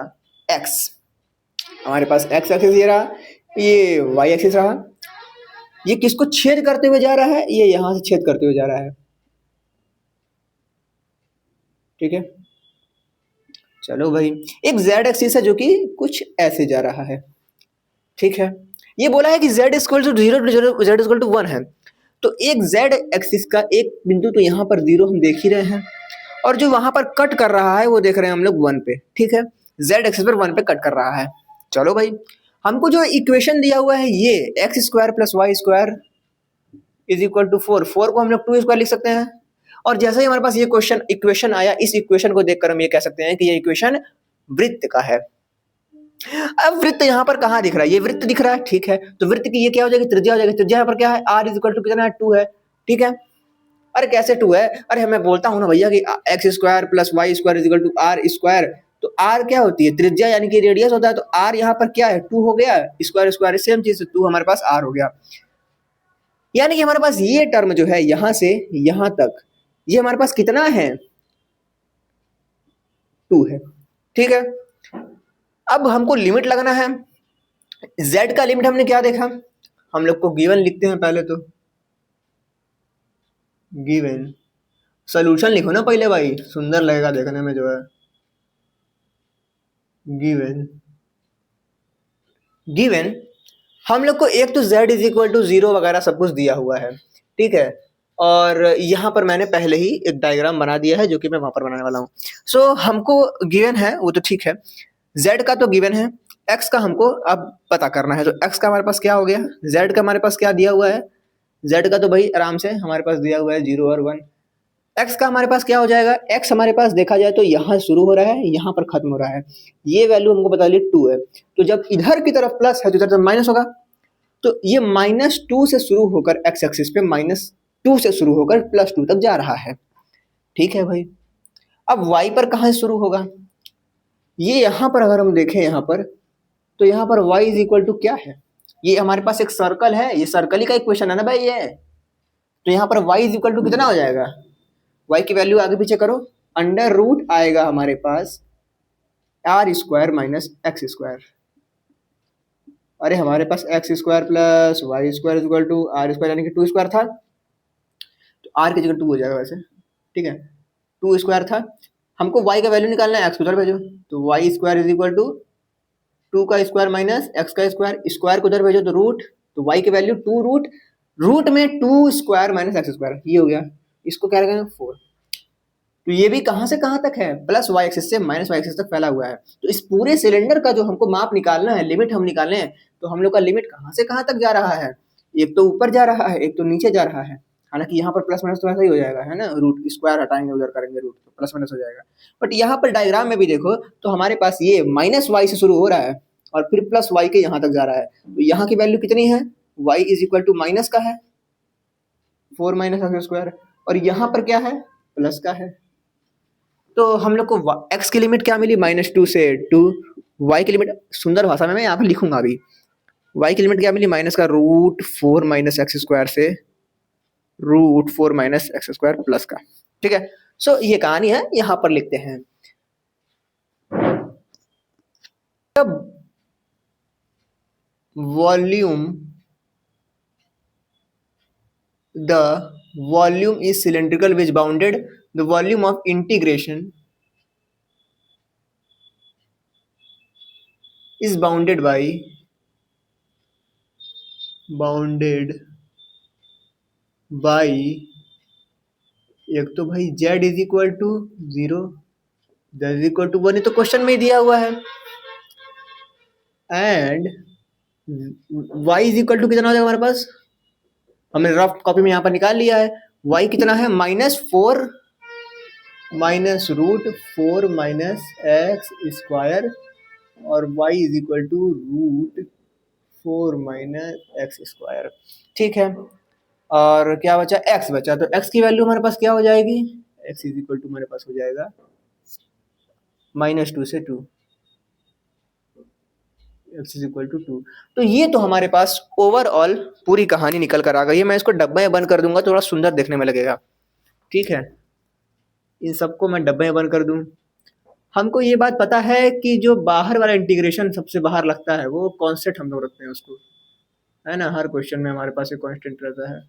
[SPEAKER 1] एक्स। हमारे पास एक्स एक्सिस ये रहा, ये वाई एक्सिस रहा। ये किसको छेद करते हुए जा रहा है, ये यहां से छेद करते हुए जा रहा है, ठीक है। चलो भाई, एक जेड एक्सिस है जो कि कुछ ऐसे जा रहा है, ठीक है। ये बोला है कि z equal to 0, z equal to 1 है। तो एक z एक्सिस का एक बिंदु तो यहाँ पर 0 हम देख ही रहे हैं, और जो वहां पर कट कर रहा है वो देख रहे हैं हम लोग 1 पे, ठीक है। z एक्सिस पर 1 पे कट कर रहा है। चलो भाई, हमको जो इक्वेशन दिया हुआ है ये x square plus Y square is equal to 4 को हम लोग 2 स्क्वायर लिख सकते हैं। और जैसे ही हमारे पास ये क्वेश्चन इक्वेशन आया, इस इक्वेशन को देखकर हम ये कह सकते हैं कि ये इक्वेशन वृत्त का है। अब वृत्त यहाँ पर कहाँ दिख रहा है, ये वृत्त दिख रहा है, ठीक है। तो वृत्त की ये क्या हो जाएगी, त्रिज्या हो जाएगी। त्रिज्या यहाँ पर क्या है, r इज इक्वल टू कितना है, 2 है, ठीक है। अरे कैसे 2 है, अरे मैं बोलता हूँ ना भैया कि x square plus Y square is equal to are square. तो r क्या होती है, त्रिज्या यानी कि रेडियस होता है। तो r यहाँ पर क्या है, 2 हो गया, स्क्वायर स्क्वायर सेम चीज, 2 हमारे पास r हो गया। यानी कि हमारे पास ये टर्म जो है यहां से यहां तक, ये हमारे पास कितना है, 2 है, ठीक है। अब हमको लिमिट लगाना है। z का लिमिट हमने क्या देखा, हम लोग को गिवन लिखते हैं पहले, तो गिवन सोल्यूशन लिखो ना पहले भाई, सुंदर लगेगा देखने में जो है। गिवन गिवन हम लोग को एक तो z इज इक्वल टू 0 वगैरह सब कुछ दिया हुआ है, ठीक है। और यहाँ पर मैंने पहले ही एक डायग्राम बना दिया है जो कि मैं वहां पर बनाने वाला हूँ। सो हमको गिवन है वो तो ठीक है, z का तो गिवन है, x का हमको अब पता करना है। तो x का हमारे पास क्या हो गया, z का हमारे पास क्या दिया हुआ है, z का तो भाई आराम से हमारे पास दिया हुआ है 0 और 1। x का हमारे पास क्या हो जाएगा, x हमारे पास देखा जाए तो यहाँ शुरू हो रहा है, यहाँ पर खत्म हो रहा है। ये वैल्यू हमको बता ली 2 है। तो जब इधर की तरफ प्लस है तो इधर तरफ माइनस होगा। तो ये -2 से शुरू होकर x एक्सिस पे -2 से शुरू होकर +2 तक जा रहा है, ठीक है भाई। अब y पर कहाँ से शुरू होगा, ये यहाँ पर अगर हम देखें यहाँ पर, तो यहाँ पर y इज इक्वल टू क्या है, ये हमारे पास एक सर्कल है, ये सर्कल ही का इक्वेशन है ना भाई ये। तो यहाँ पर y इज इक्वल टू कितना हो जाएगा, y की वैल्यू आगे पीछे करो, अंडर रूट आएगा हमारे पास r square minus x square. अरे हमारे पास X square plus Y square is equal to are square, यानी कि 2 स्क्वायर था, तो r की जगह 2 हो जाएगा वैसे, ठीक है। 2 स्क्वायर था, हमको y का वैल्यू निकालना है, x उधर भेजो, तो y square is equal to 2 का स्क्वायर माइनस एक्स का स्क्वायर, स्क्वायर को उधर भेजो तो रूट, तो y की वैल्यू 2 रूट, रूट में 2 स्क्वायर माइनस एक्स स्क्वायर, ये हो गया। इसको क्या रहेगा 4। तो ये भी कहां से कहां तक है, प्लस वाई एक्सिस से माइनस वाई एक्सिस तक फैला हुआ है। तो इस पूरे सिलेंडर का जो हमको माप निकालना है, लिमिट हम निकालने हैं, तो हम लोग का लिमिट कहां से कहां तक जा रहा है, एक तो ऊपर जा रहा है, एक तो नीचे जा रहा है। हालांकि यहाँ पर प्लस माइनस तो ऐसा ही हो जाएगा, है ना, रूट स्क्वायर हटाएंगे उधर करेंगे रूट, तो प्लस माइनस हो जाएगा। बट यहाँ पर डायग्राम में भी देखो तो हमारे पास ये माइनस वाई से शुरू हो रहा है और फिर प्लस वाई के यहाँ तक जा रहा है। तो यहाँ की वैल्यू कितनी है, y is equal to minus का है 4 माइनस एक्स स्क्वायर, और यहाँ पर क्या है, प्लस का है। तो हम लोग को x की लिमिट क्या मिली, -2 से 2, y की लिमिट सुंदर भाषा में मैं यहाँ पे लिखूंगा अभी, y की लिमिट क्या मिली, माइनस का √4 माइनस एक्स स्क्वायर से √4 माइनस एक्स स्क्वायर प्लस का, ठीक है। सो ये कहानी है, यहाँ पर लिखते हैं। तब volume, the volume is cylindrical which bounded, the volume of integration is bounded by एक तो भाई z is equal to 0, z is equal to 1, ये तो क्वेश्चन में ही दिया हुआ है। And y is equal to कितना हो जाएगा हमारे पास, हमने रफ कॉपी में यहाँ पर निकाल लिया है। y कितना है, -4 minus root 4 minus x square, और y is equal to root 4 minus x square. ठीक है, और क्या बचा, x बचा, तो x की वैल्यू हमारे पास क्या हो जाएगी, x इज इक्वल टू हमारे पास हो जाएगा -2 से 2, x इज इक्वल टू 2। तो ये तो हमारे पास ओवरऑल पूरी कहानी निकल कर आ गई है। मैं इसको डब्बे में बंद कर दूंगा, थोड़ा सुंदर देखने में लगेगा। ठीक है, इन सबको मैं डब्बे में बंद कर दूं। हमको ये बात पता है कि जो बाहर वाला इंटीग्रेशन सबसे बाहर लगता है वो कांस्टेंट हम लोग रखते हैं उसको, है ना, हर क्वेश्चन में हमारे पास एक कांस्टेंट रहता है।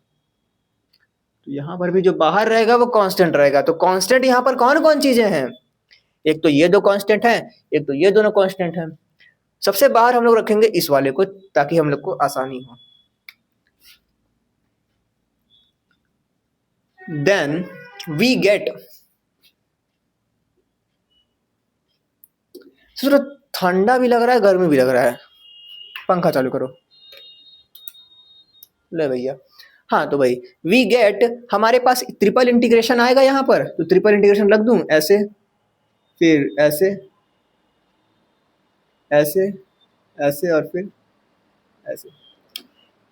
[SPEAKER 1] तो यहाँ पर भी जो बाहर रहेगा वो कांस्टेंट रहेगा। तो कांस्टेंट यहाँ पर कौन कौन चीजें हैं, एक तो ये दो कांस्टेंट हैं, एक तो ये दोनों कांस्टेंट हैं। सबसे बाहर हम लोग रखेंगे इस वाले को, ताकि हम लोग को आसानी हो। देन वी गेट, ठंडा भी लग रहा है, गर्मी भी लग रहा है, पंखा चालू करो, ले भैया। हाँ तो भाई वी गेट, हमारे पास ट्रिपल इंटीग्रेशन आएगा यहाँ पर, तो ट्रिपल इंटीग्रेशन लग दूं ऐसे, फिर ऐसे, ऐसे, ऐसे, और फिर ऐसे।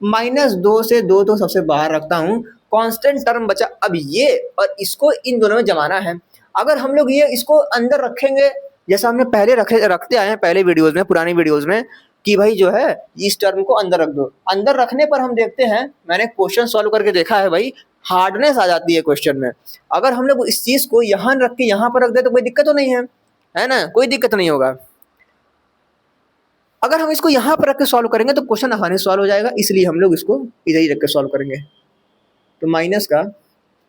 [SPEAKER 1] -2 से 2 तो सबसे बाहर रखता हूँ, कांस्टेंट टर्म बचा। अब ये और इसको इन दोनों में जमाना है। अगर हम लोग ये इसको अंदर रखेंगे, जैसा हमने पहले रखते आए हैं पहले वीडियोस में, पुरानी वीडियोस में, कि भाई जो है इस टर्म को अंदर रख दो। अंदर रखने पर हम देखते हैं, मैंने क्वेश्चन सॉल्व करके देखा है भाई, हार्डनेस आ जाती है क्वेश्चन में। अगर हम लोग इस चीज को यहाँ रख के यहाँ पर रख दे तो कोई दिक्कत तो नहीं है ना, कोई दिक्कत नहीं होगा। अगर हम इसको यहाँ पर रख के सॉल्व करेंगे तो क्वेश्चन आसानी से सॉल्व हो जाएगा, इसलिए हम लोग इसको इधर ही रख के सॉल्व करेंगे। तो माइनस का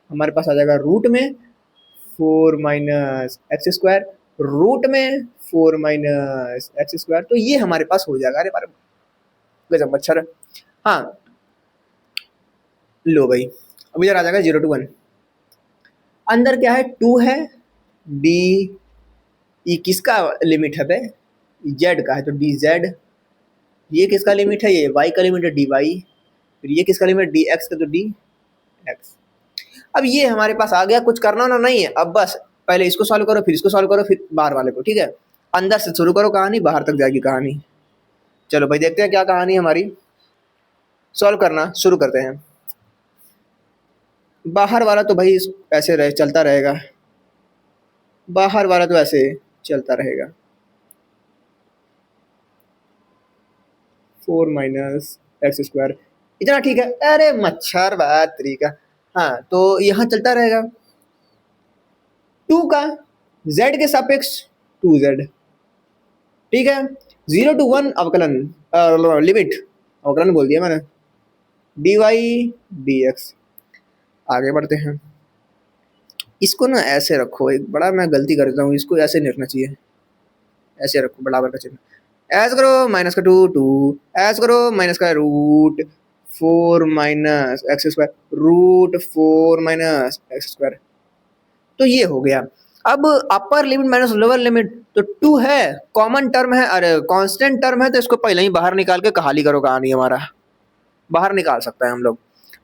[SPEAKER 1] हमारे पास आ जाएगा रूट में 4 माइनस एक्स स्क्वायर, रूट में 4 माइनस एक्स स्क्वायर, तो ये हमारे पास हो जाएगा। अरे बार गजब मच्छर है। हाँ लो भाई, अब इधर आ जाएगा 0 to 1, अंदर क्या है, 2 है, डी ई किसका लिमिट है भाई, जेड का है, तो डी जेड। ये किसका लिमिट है, ये वाई का लिमिट है, डी वाई। फिर ये किसका लिमिट, डी एक्स का, तो डी एक्स। अब ये हमारे पास आ गया, कुछ करना ना नहीं है। अब बस पहले इसको सॉल्व करो, फिर इसको सॉल्व करो, फिर बाहर वाले को। ठीक है, अंदर से शुरू करो कहानी, बाहर तक जाएगी कहानी। चलो भाई देखते हैं क्या कहानी हमारी, सॉल्व करना शुरू करते हैं। बाहर वाला तो भाई ऐसे रहे, चलता रहेगा, बाहर वाला तो ऐसे चलता रहेगा। 4 माइनस एक्स स्क्वायर, इतना ठीक है। अरे मच्छर बात तरीका। हाँ तो यहाँ चलता रहेगा, 2 का z के सापेक्ष 2z। ठीक है, 0 to 1 अवकलन, लिमिट, अवकलन बोल दिया मैंने, dy dx। आगे बढ़ते हैं, इसको ना ऐसे रखो, एक बड़ा मैं गलती करता हूँ, इसको ऐसे नहीं रखना चाहिए, ऐसे रखो बराबर का चिन्ह, ऐसे करो, माइनस का 2 2, ऐसे करो, माइनस का root 4 minus x square, root 4 minus x square. तो ये हो गया। अब upper limit minus lower limit, तो 2 है, कॉमन टर्म है, अरे कांस्टेंट टर्म है, तो इसको पहले ही बाहर निकाल के कहाली करो कहानी, हमारा बाहर निकाल सकता है हम लोग।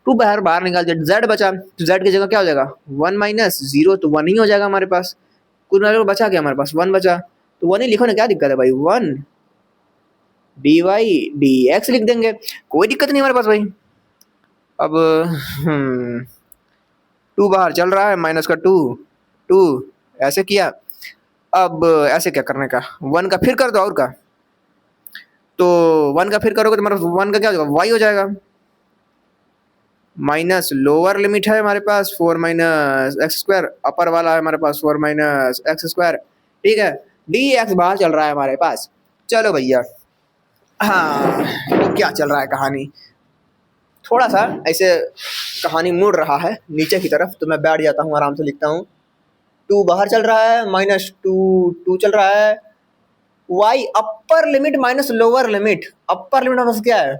[SPEAKER 1] 2 बाहर निकाल दिया, जेड बचा, तो जेड की जगह क्या हो जाएगा, 1 माइनस 0, तो 1 ही हो जाएगा हमारे पास। कुछ बचा क्या हमारे पास, 1 बचा, तो 1 ही लिखो ना, क्या दिक्कत है भाई, 1 डी वाई डी एक्स लिख देंगे, कोई दिक्कत नहीं हमारे पास भाई। अब 2 बाहर चल रहा है, माइनस का 2 2 ऐसे किया। अब ऐसे क्या करने का, 1 का फिर कर दो, और का, तो 1 का फिर करोगे तो हमारा 1 का क्या हो जाएगा, वाई हो जाएगा। माइनस लोअर लिमिट है हमारे पास 4 माइनस एक्स स्क्वायर, अपर वाला है हमारे पास 4 माइनस एक्स स्क्वायर। ठीक है, डी एक्स बाहर चल रहा है हमारे पास। चलो भैया, हाँ तो क्या चल रहा है कहानी, थोड़ा सा ऐसे कहानी मुड़ रहा है नीचे की तरफ, तो मैं बैठ जाता हूँ, आराम से लिखता हूँ। 2 बाहर चल रहा है, -2 2 चल रहा है, y अपर limit minus lower limit, upper limit हमारे पास क्या है,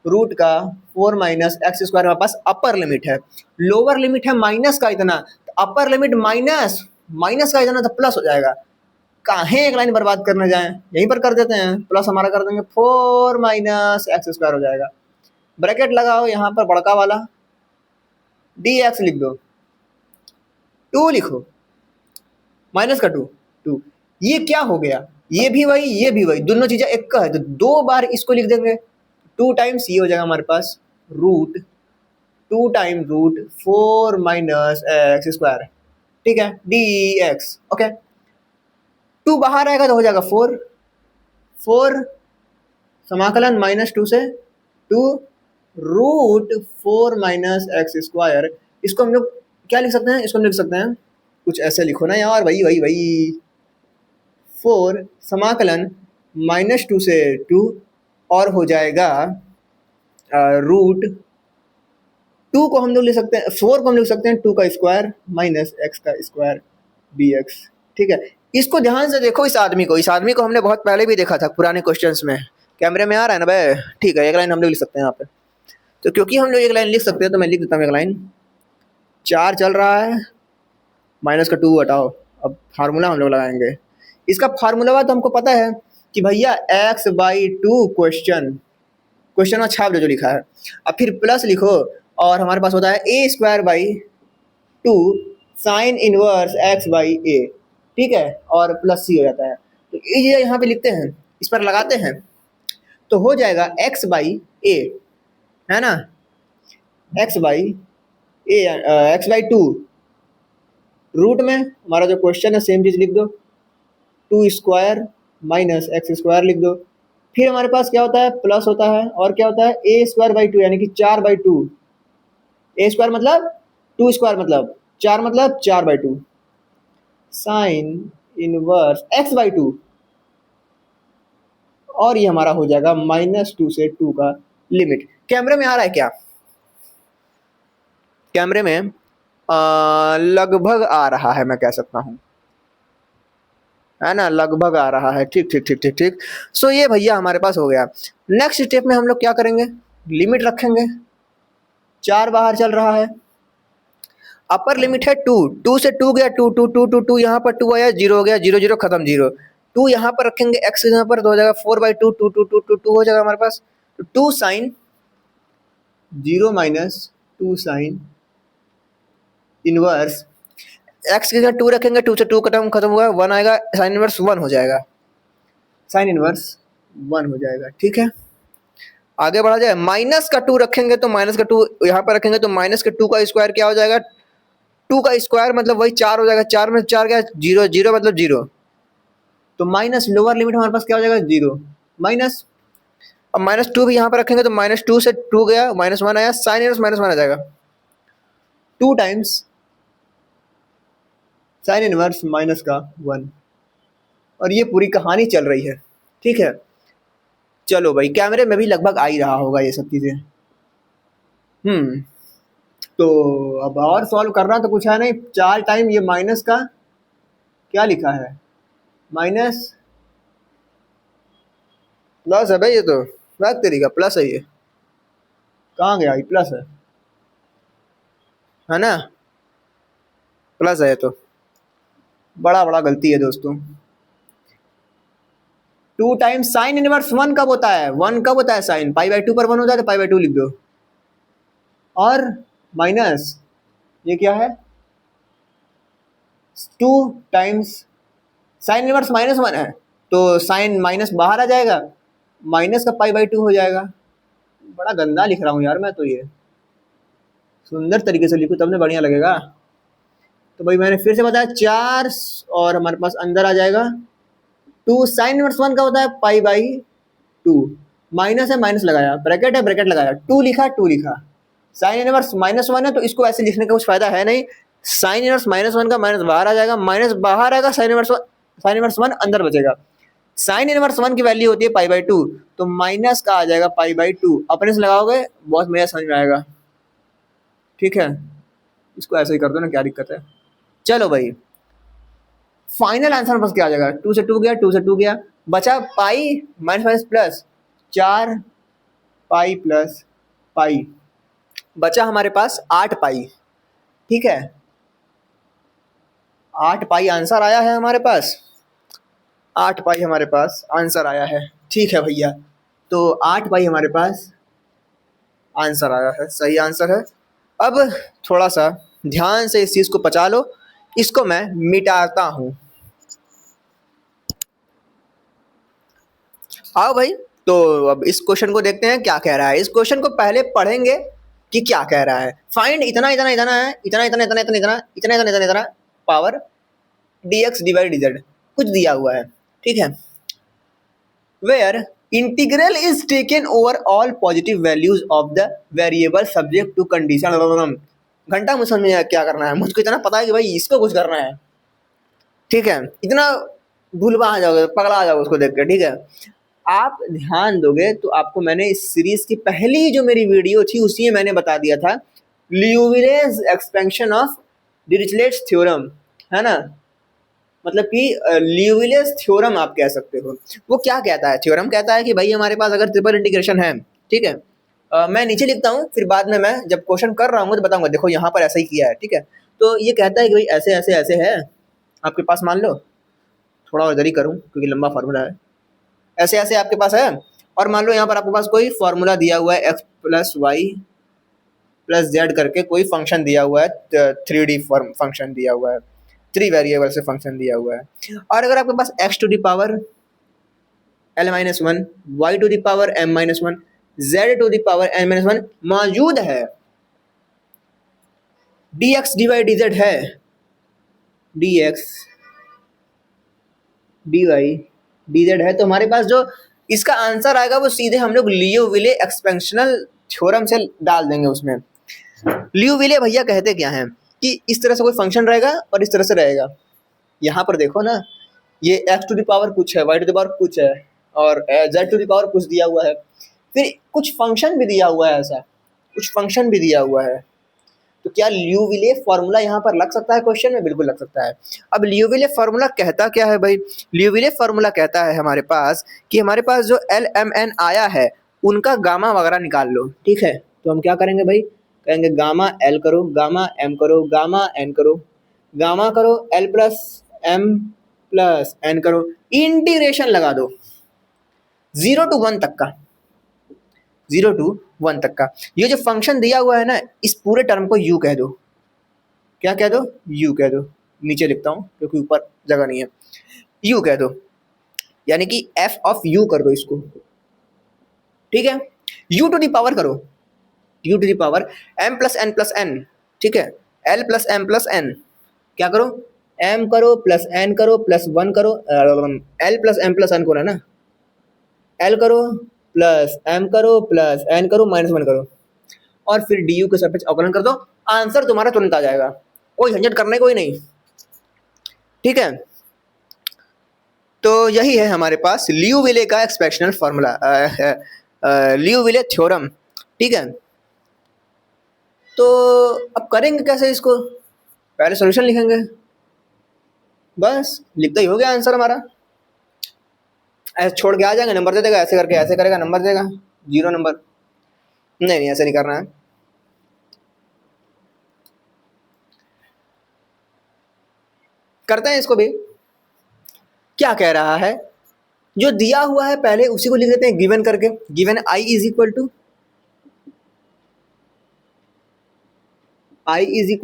[SPEAKER 1] रूट का 4 माइनस एक्स स्क्वायर हमारे पास अपर लिमिट है, लोअर लिमिट है माइनस का इतना, तो अपर लिमिट माइनस माइनस का इतना तो प्लस हो जाएगा। काहे एक लाइन बर्बाद करने जाएं, यहीं पर कर देते हैं, प्लस हमारा कर देंगे 4 माइनस एक्स स्क्वायर हो जाएगा। ब्रैकेट लगाओ यहाँ पर बड़का वाला, डी एक्स लिख दो, 2 लिखो, माइनस का 2 2, ये क्या हो गया, ये भी वही ये भी वही, दोनों चीजें एक का है, तो 2 बार इसको लिख देंगे, 2 टाइम्स ये हो जाएगा हमारे पास root 2 time root 4 minus x square, ठीक है, डी एक्स। ओके, 2 बाहर आएगा तो हो जाएगा 4 4 समाकलन -2 से 2 रूट 4 माइनस एक्स स्क्वायर। इसको हम लोग क्या लिख सकते हैं, इसको हम लिख सकते हैं कुछ ऐसे, लिखो ना यार, वही वही वही 4 समाकलन -2 से 2 और हो जाएगा रूट 2 को हम लोग लिख सकते हैं, 4 को हम लिख सकते हैं 2 का स्क्वायर माइनस एक्स का स्क्वायर dx, ठीक है। इसको ध्यान से देखो, इस आदमी को हमने बहुत पहले भी देखा था पुराने क्वेश्चंस में। कैमरे में आ रहा है ना भाई, ठीक है। एक लाइन हम लोग लिख सकते हैं यहाँ पे, तो क्योंकि हम लोग एक लाइन लिख सकते हैं तो मैं लिख देता हूँ एक लाइन। 4 चल रहा है, माइनस का 2 हटाओ, अब फार्मूला हम लोग लगाएंगे। इसका फार्मूला तो हमको पता है कि भैया x/2 क्वेश्चन में छाप दो जो लिखा है, अब फिर प्लस लिखो और हमारे पास होता है a²/2 साइन इनवर्स x/a, ठीक है, और प्लस c हो जाता है। तो ये यहाँ पे लिखते हैं, इस पर लगाते हैं तो हो जाएगा x/a, है ना, x/2 रूट में हमारा जो क्वेश्चन है सेम चीज लिख दो, 2 स्क्वायर माइनस एक्स स्क्वायर लिख दो। फिर हमारे पास क्या होता है, प्लस होता है, और क्या होता है a²/2 यानी कि 4/2, a² मतलब 2 स्क्वायर मतलब 4 मतलब 4/2 साइन इनवर्स x/2, और ये हमारा हो जाएगा -2 से 2 का लिमिट। कैमरे में आ रहा है क्या, कैमरे में लगभग आ रहा है, मैं कह सकता हूँ, है ना, लगभग आ रहा है, ठीक ठीक ठीक ठीक ठीक। सो ये भैया हमारे पास हो गया। नेक्स्ट स्टेप में हम लोग क्या करेंगे, लिमिट रखेंगे। 4 बाहर चल रहा है, अपर लिमिट है 2, 2 से 2 गया, 2 2 2 2 2, यहाँ पर 2 आया, 0 हो गया, 0 0 खत्म, 0 2 यहाँ पर रखेंगे, x यहाँ पर तो हो जाएगा 4/2, 2 2 2 2 2 हो जाएगा हमारे पास। तो 2 sine 0 minus 2 sine inverse x की जगह 2 रखेंगे, 2 से 2 खत्म हुआ, 1 आएगा, साइन इनवर्स 1 हो जाएगा, साइन इनवर्स 1 हो जाएगा, ठीक है। आगे बढ़ा जाए, माइनस का 2 रखेंगे तो माइनस का 2 यहाँ पर रखेंगे तो माइनस का 2 का स्क्वायर क्या हो जाएगा, 2 का स्क्वायर मतलब वही 4 हो जाएगा, 4 में 4 क्या, 0 0 मतलब 0, तो माइनस लोअर लिमिट हमारे पास क्या हो जाएगा 0 माइनस, अब -2 भी यहाँ पर रखेंगे तो -2 से 2 गया, -1 आया, साइन इनवर्स -1 आ जाएगा, 2 टाइम्स साइन इनवर्स माइनस का 1, और ये पूरी कहानी चल रही है, ठीक है। चलो भाई, कैमरे में भी लगभग आ ही रहा होगा ये सब चीजें। तो अब और सॉल्व करना तो कुछ है नहीं, 4 टाइम ये माइनस का क्या लिखा है, माइनस प्लस है भाई, ये तो बात तरीका प्लस है, ये कहाँ गया, ये प्लस है ना, प्लस है, तो बड़ा बड़ा गलती है दोस्तों। 2 टाइम्स साइन इनवर्स 1 कब होता है, 1 कब होता है साइन, π/2 पर 1 होता है तो π/2 लिख दो, और माइनस ये क्या है, 2 टाइम्स साइन इनवर्स -1 है तो साइन माइनस बाहर आ जाएगा, माइनस का π/2 हो जाएगा। बड़ा गंदा लिख रहा हूँ यार मैं तो, ये सुंदर तरीके से लिखूँ तब ना बढ़िया लगेगा। तो भाई मैंने फिर से बताया 4 और हमारे पास अंदर आ जाएगा 2, साइन इनवर्स 1 का होता है π/2, माइनस है माइनस लगाया, ब्रैकेट है ब्रैकेट लगाया, 2 लिखा, साइन इनवर्स -1 है तो इसको ऐसे लिखने का कुछ फायदा है नहीं, साइन इनवर्स -1 का माइनस बाहर आ जाएगा, माइनस बाहर आएगा, साइन इनवर्स 1 अंदर बचेगा। साइन इनवर्स 1 की वैल्यू होती है π/2, तो माइनस का आ जाएगा π/2, अपने से लगाओगे बहुत मजा समझ में आएगा, ठीक है। इसको ऐसे ही कर दो ना, क्या दिक्कत है। चलो भाई, फाइनल आंसर बस क्या आ जाएगा, 2 से 2 गया, 2 से 2 गया, बचा pi minus minus plus 4 pi plus pi, बचा हमारे पास 8 पाई। ठीक है, 8 पाई आंसर आया है हमारे पास, 8 पाई हमारे पास आंसर आया है। ठीक है भैया, तो 8 पाई हमारे पास आंसर आया है, सही आंसर है। अब थोड़ा सा ध्यान से इस चीज को पचा लो, इसको मैं मिटाता हूं। आओ भाई, तो अब इस क्वेश्चन को देखते हैं क्या कह रहा है। इस क्वेश्चन को पहले पढ़ेंगे कि क्या कह रहा है। फाइंड इतना इतना इतना है, इतना इतना इतना इतना इतना इतना इतना इतना इतना पावर dx डिवाइड dz कुछ दिया हुआ है। ठीक है, where integral is taken over all positive values of the variable subject to condition। घंटा मुझे समझ में क्या करना है, मुझको इतना पता है कि भाई इसको कुछ करना है। ठीक है, इतना भूलवा आ जाओगे, पगला आ जाओगे उसको देख के। ठीक है, आप ध्यान दोगे तो आपको मैंने इस सीरीज की पहली जो मेरी वीडियो थी उसी में मैंने बता दिया था ल्यूविलेज एक्सपेंशन ऑफ डिरिचलेट्स थ्योरम, है ना। मतलब कि ल्यूविलेज थ्योरम आप कह सकते हो। वो क्या कहता है, थ्योरम कहता है कि भाई हमारे पास अगर ट्रिपल इंटीग्रेशन है, ठीक है, मैं नीचे लिखता हूँ, फिर बाद में मैं जब क्वेश्चन कर रहा हूँ तो बताऊंगा देखो यहाँ पर ऐसा ही किया है। ठीक है, तो ये कहता है कि भाई ऐसे ऐसे ऐसे है आपके पास, मान लो थोड़ा और इधर ही करूँ क्योंकि लंबा फार्मूला है, ऐसे ऐसे आपके पास है, और मान लो यहाँ पर आपके पास कोई फॉर्मूला दिया हुआ है x plus y plus z करके कोई फंक्शन दिया हुआ है, 3D फंक्शन दिया हुआ है, 3 वेरिएबल से फंक्शन दिया हुआ है। और अगर आपके पास X to the power l-1, Y to the power m-1, Z to the power n-1 मौजूद है, dx डिवाइड dz है, dx dy dz है, तो हमारे पास जो इसका आंसर आएगा वो सीधे हम लोग लियोविले एक्सपेंशनल थ्योरम से डाल देंगे उसमें। लियोविले भैया कहते क्या हैं कि इस तरह से कोई फंक्शन रहेगा और इस तरह से रहेगा। यहाँ पर देखो ना, ये एक्स टू द पावर कुछ है, वाई टू द पावर कुछ है, और जेड टू द पावर कुछ दिया हुआ है, फिर कुछ फंक्शन भी दिया हुआ है, ऐसा कुछ फंक्शन भी दिया हुआ है। तो क्या लियोविले फॉर्मूला यहाँ पर लग सकता है क्वेश्चन में? बिल्कुल लग सकता है। अब लियोविले फॉर्मूला कहता क्या है भाई? लियोविले फॉर्मूला कहता है हमारे पास कि हमारे पास जो एल एम एन आया है उनका गामा वगैरह निकाल लो। ठीक है, तो हम क्या करेंगे भाई, कहेंगे गामा एल करो, गामा एम करो, गामा एन करो, गामा करो l plus m plus n करो, इंटीग्रेशन लगा दो 0 to 1 तक का, 0 to 1 तक का। ये जो फंक्शन दिया हुआ है ना, इस पूरे टर्म को u कह दो। क्या कह दो? u कह दो। नीचे लिखता हूं क्योंकि ऊपर जगह नहीं है, u कह दो, यानी कि f ऑफ u कर दो इसको। ठीक है, u टू दी पावर करो, u to the power m plus n plus n. ठीक है, l plus m plus n, क्या करो, m करो प्लस n करो प्लस 1 करो, l plus m plus n करो ना, l करो प्लस m करो प्लस n करो -1 करो, और फिर du के सापेक्ष अवकलन कर दो, आंसर तुम्हारा तुरंत आ जाएगा, कोई झंझट करने कोई नहीं। ठीक है, तो यही है हमारे पास लियोविले का एक्सपेंशनल फॉर्मूला, लियोविले थ्योरम। ठीक है, तो अब करेंगे कैसे इसको? पहले सॉल्यूशन लिखेंगे, बस लिखते ही हो गया आंसर हमारा। ऐसे छोड़ के आ जाएंगे, नंबर दे देगा, ऐसे करके ऐसे करेगा, नंबर देगा 0 नंबर। नहीं नहीं, ऐसे नहीं करना है। करते हैं इसको भी। क्या कह रहा है, जो दिया हुआ है पहले उसी को लिख देते हैं गिवन करके। Given i is equal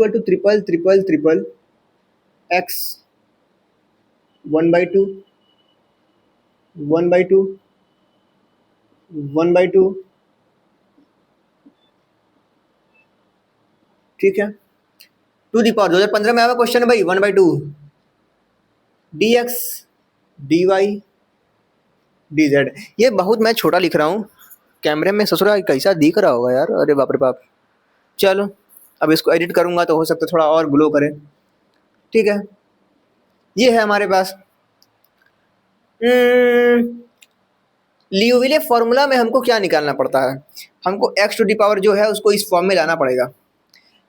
[SPEAKER 1] to triple triple triple x 1/2 1/2 1/2। ठीक है, टू दी पावर 2015 में आया क्वेश्चन है भाई, 1/2 dx dy dz। ये बहुत मैं छोटा लिख रहा हूँ, कैमरे में ससुरा कैसा दिख रहा होगा यार, अरे बाप रे बाप। चलो अब इसको एडिट करूंगा तो हो सकता है थोड़ा और ग्लो करे। ठीक है, ये है हमारे पास लियोविले फॉर्मूला में हमको क्या निकालना पड़ता है, हमको x टू दी पावर जो है उसको इस फॉर्म में लाना पड़ेगा,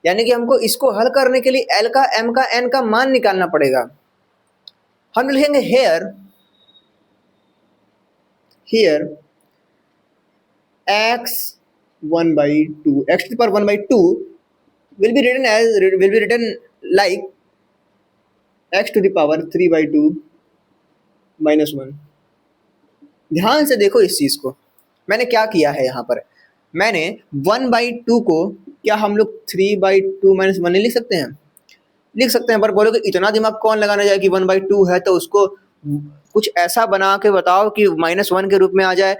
[SPEAKER 1] यानी कि हमको इसको हल करने के लिए l का m का n का मान निकालना पड़ेगा। हम लिखेंगे hair x 1/2, x to the power 1/2 will be written like x to the power 3/2 minus 1. ध्यान से देखो इस चीज को, मैंने क्या किया है यहाँ पर, मैंने 1/2 को क्या हम लोग 3/2 माइनस 1 नहीं लिख सकते हैं? लिख सकते हैं, पर बोलोगे इतना दिमाग कौन लगाने जाए कि 1/2 है तो उसको कुछ ऐसा बना के बताओ कि -1 के रूप में आ जाए,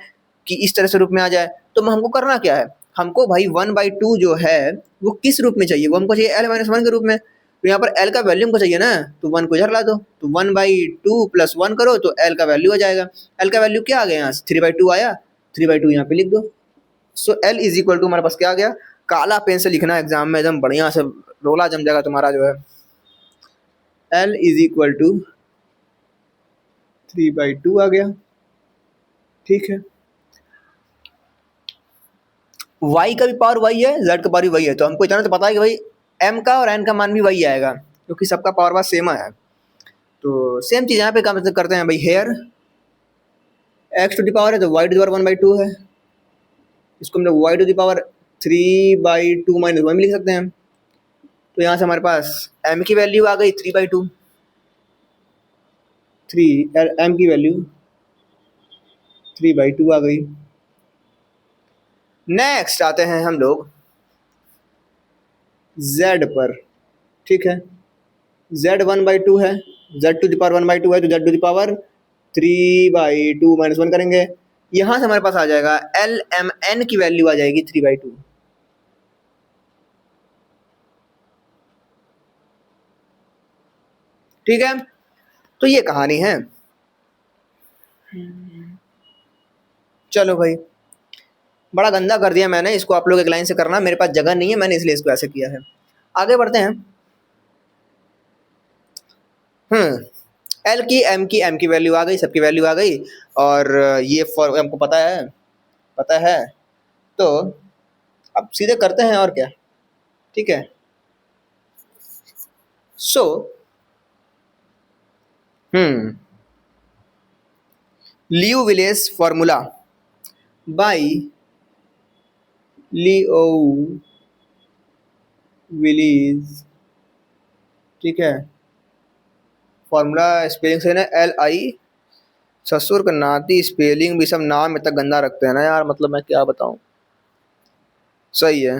[SPEAKER 1] कि इस तरह से रूप में आ जाए। तो हमको करना क्या है, हमको भाई 1/2 जो है वो किस रूप में चाहिए, वो हमको चाहिए l-1 के रूप में। तो यहाँ पर l का वैल्यू हमको चाहिए ना, तो 1 को इधर ला दो, तो 1/2 प्लस 1 करो तो l का वैल्यू आ जाएगा। l का वैल्यू क्या आ गया, यहाँ से 3/2 आया, 3/2 यहाँ पे लिख दो। सो l इज इक्वल टू हमारे पास क्या आ गया, काला पेन से लिखना एग्जाम में एकदम बढ़िया से रोला जम जाएगा तुम्हारा जो है, l इज इक्वल टू 3/2 आ गया। ठीक है, y का भी पावर वही है, z का पावर भी वही है, तो हमको इतना तो पता है कि भाई m का और n का मान भी वही आएगा, क्योंकि सबका पावर वार सेम है। तो सेम चीज यहाँ पे काम करते हैं भाई, here x to the power है तो y टू द पावर 1/2 है, इसको हम लोग y टू द पावर 3/2 माइनस 1 भी लिख सकते हैं। तो यहाँ से हमारे पास m की वैल्यू आ गई 3/2, m की वैल्यू 3/2 आ गई। नेक्स्ट आते हैं हम लोग z पर। ठीक है, z 1/2 है, z टू द पावर 1/2 है तो z टू द पावर 3/2 माइनस 1 करेंगे, यहां से हमारे पास आ जाएगा lmn की वैल्यू आ जाएगी 3/2। ठीक है, तो ये कहानी है। चलो भाई, बड़ा गंदा कर दिया मैंने इसको, आप लोग एक लाइन से करना, मेरे पास जगह नहीं है, मैंने इसलिए इसको ऐसे किया है। आगे बढ़ते हैं। एल की एम की वैल्यू आ गई, सबकी वैल्यू आ गई, और ये फॉर हमको पता है, तो अब सीधे करते हैं और क्या। ठीक है, so Liouville's formula by Liouville. ठीक है, फॉर्मूला स्पेलिंग से ना LI, ससुर का नाती, स्पेलिंग भी सब नाम इतना गंदा रखते हैं ना यार, मतलब मैं क्या बताऊं। सही है,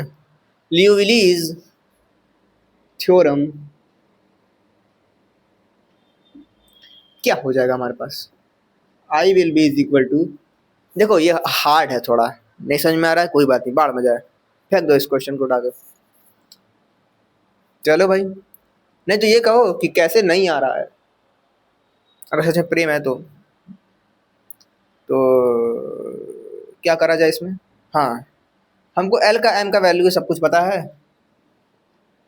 [SPEAKER 1] लियो विलीज थ्योरम क्या हो जाएगा हमारे पास, I will be is equal to, देखो ये हार्ड है थोड़ा, नहीं समझ में आ रहा है, कोई बात नहीं, बाढ़ में जाए, फेंक दो इस क्वेश्चन को उठा के। चलो भाई, नहीं तो ये कहो कि कैसे नहीं आ रहा है, अगर सच में प्रेम है तो क्या करा जाए इसमें। हाँ, हमको एल का एम का वैल्यू सब कुछ पता है,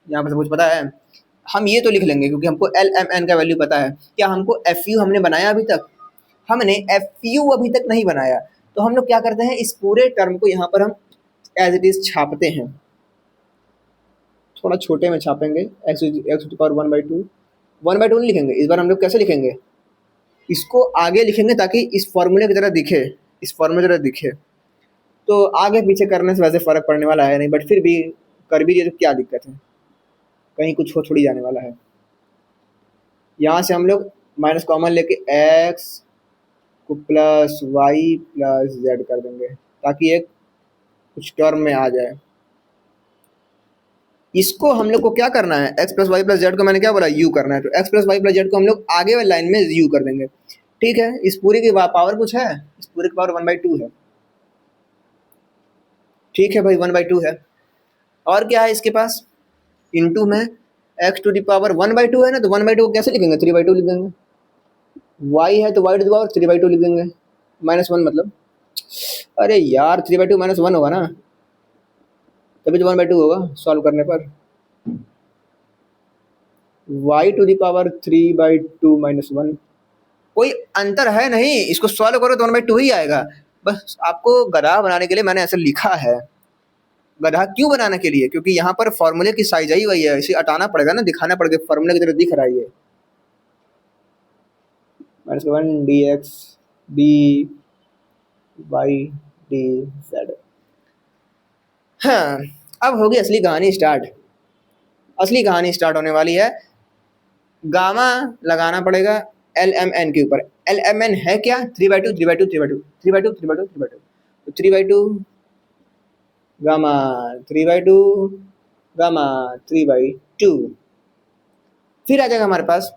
[SPEAKER 1] यहाँ पर सब कुछ पता है, हम ये तो लिख लेंगे क्योंकि हमको एल एम एन का वैल्यू पता है। क्या हमको एफ यू हमने बनाया अभी तक, हमने एफ यू अभी तक नहीं बनाया, तो हम लोग क्या करते हैं, इस पूरे टर्म को यहाँ पर हम एज इट इज छापते हैं, थोड़ा छोटे में छापेंगे, एक्स टू द पावर 1/2 नहीं लिखेंगे इस बार, हम लोग कैसे लिखेंगे, इसको आगे लिखेंगे ताकि इस फॉर्मूले की तरह दिखे, इस फॉर्मूले की तरह दिखे, तो आगे पीछे करने से वैसे फर्क पड़ने वाला है नहीं, बट फिर भी कर भी दिए तो क्या दिक्कत है, कहीं कुछ हो थोड़ी जाने वाला है। यहाँ से हम लोग माइनस कॉमन लेके एक्स को प्लस वाई प्लस जेड कर देंगे ताकि एक कुछ टर्म में आ जाए। इसको हम लोग को क्या करना है, x plus y plus z को मैंने क्या बोला, यू करना है, तो x plus y plus z को हम लोग आगे वाली लाइन में यू कर देंगे। ठीक है, इस पूरी की पावर कुछ है, इस पूरे की पावर 1/2 है। ठीक है भाई, 1/2 है, और क्या है इसके पास, इनटू में एक्स टू द पावर 1/2 है ना, तो 1/2 को कैसे लिखेंगे, 3/2 लिख देंगे, y है तो y टू द पावर 3/2 लिख देंगे, -1 मतलब, अरे यार 3/2 -1 होगा ना, तभी तो 1/2 होगा सॉल्व करने पर, y टू द पावर 3/2 -1, कोई अंतर है नहीं, इसको सॉल्व करो तो 1/2 ही आएगा। बस आपको गधा बनाने के लिए मैंने ऐसा लिखा है, गधा क्यों बनाने के लिए, क्योंकि यहाँ पर फॉर्मूले की साइज ही वही है, इसे हटाना पड़ेगा ना, दिखाना पड़ेगा फॉर्मूले की तरह दिख रहा है ये, -1 dx dy dz। हाँ, अब होगी असली कहानी स्टार्ट। असली कहानी स्टार्ट होने वाली है। गामा लगाना पड़ेगा एल एम एन के ऊपर। एल एम एन है क्या? 3/2 3/2 3/2 3/2 3/2 3/2, तो 3/2 गामा 3/2 गामा 3/2। फिर आ जाएगा हमारे पास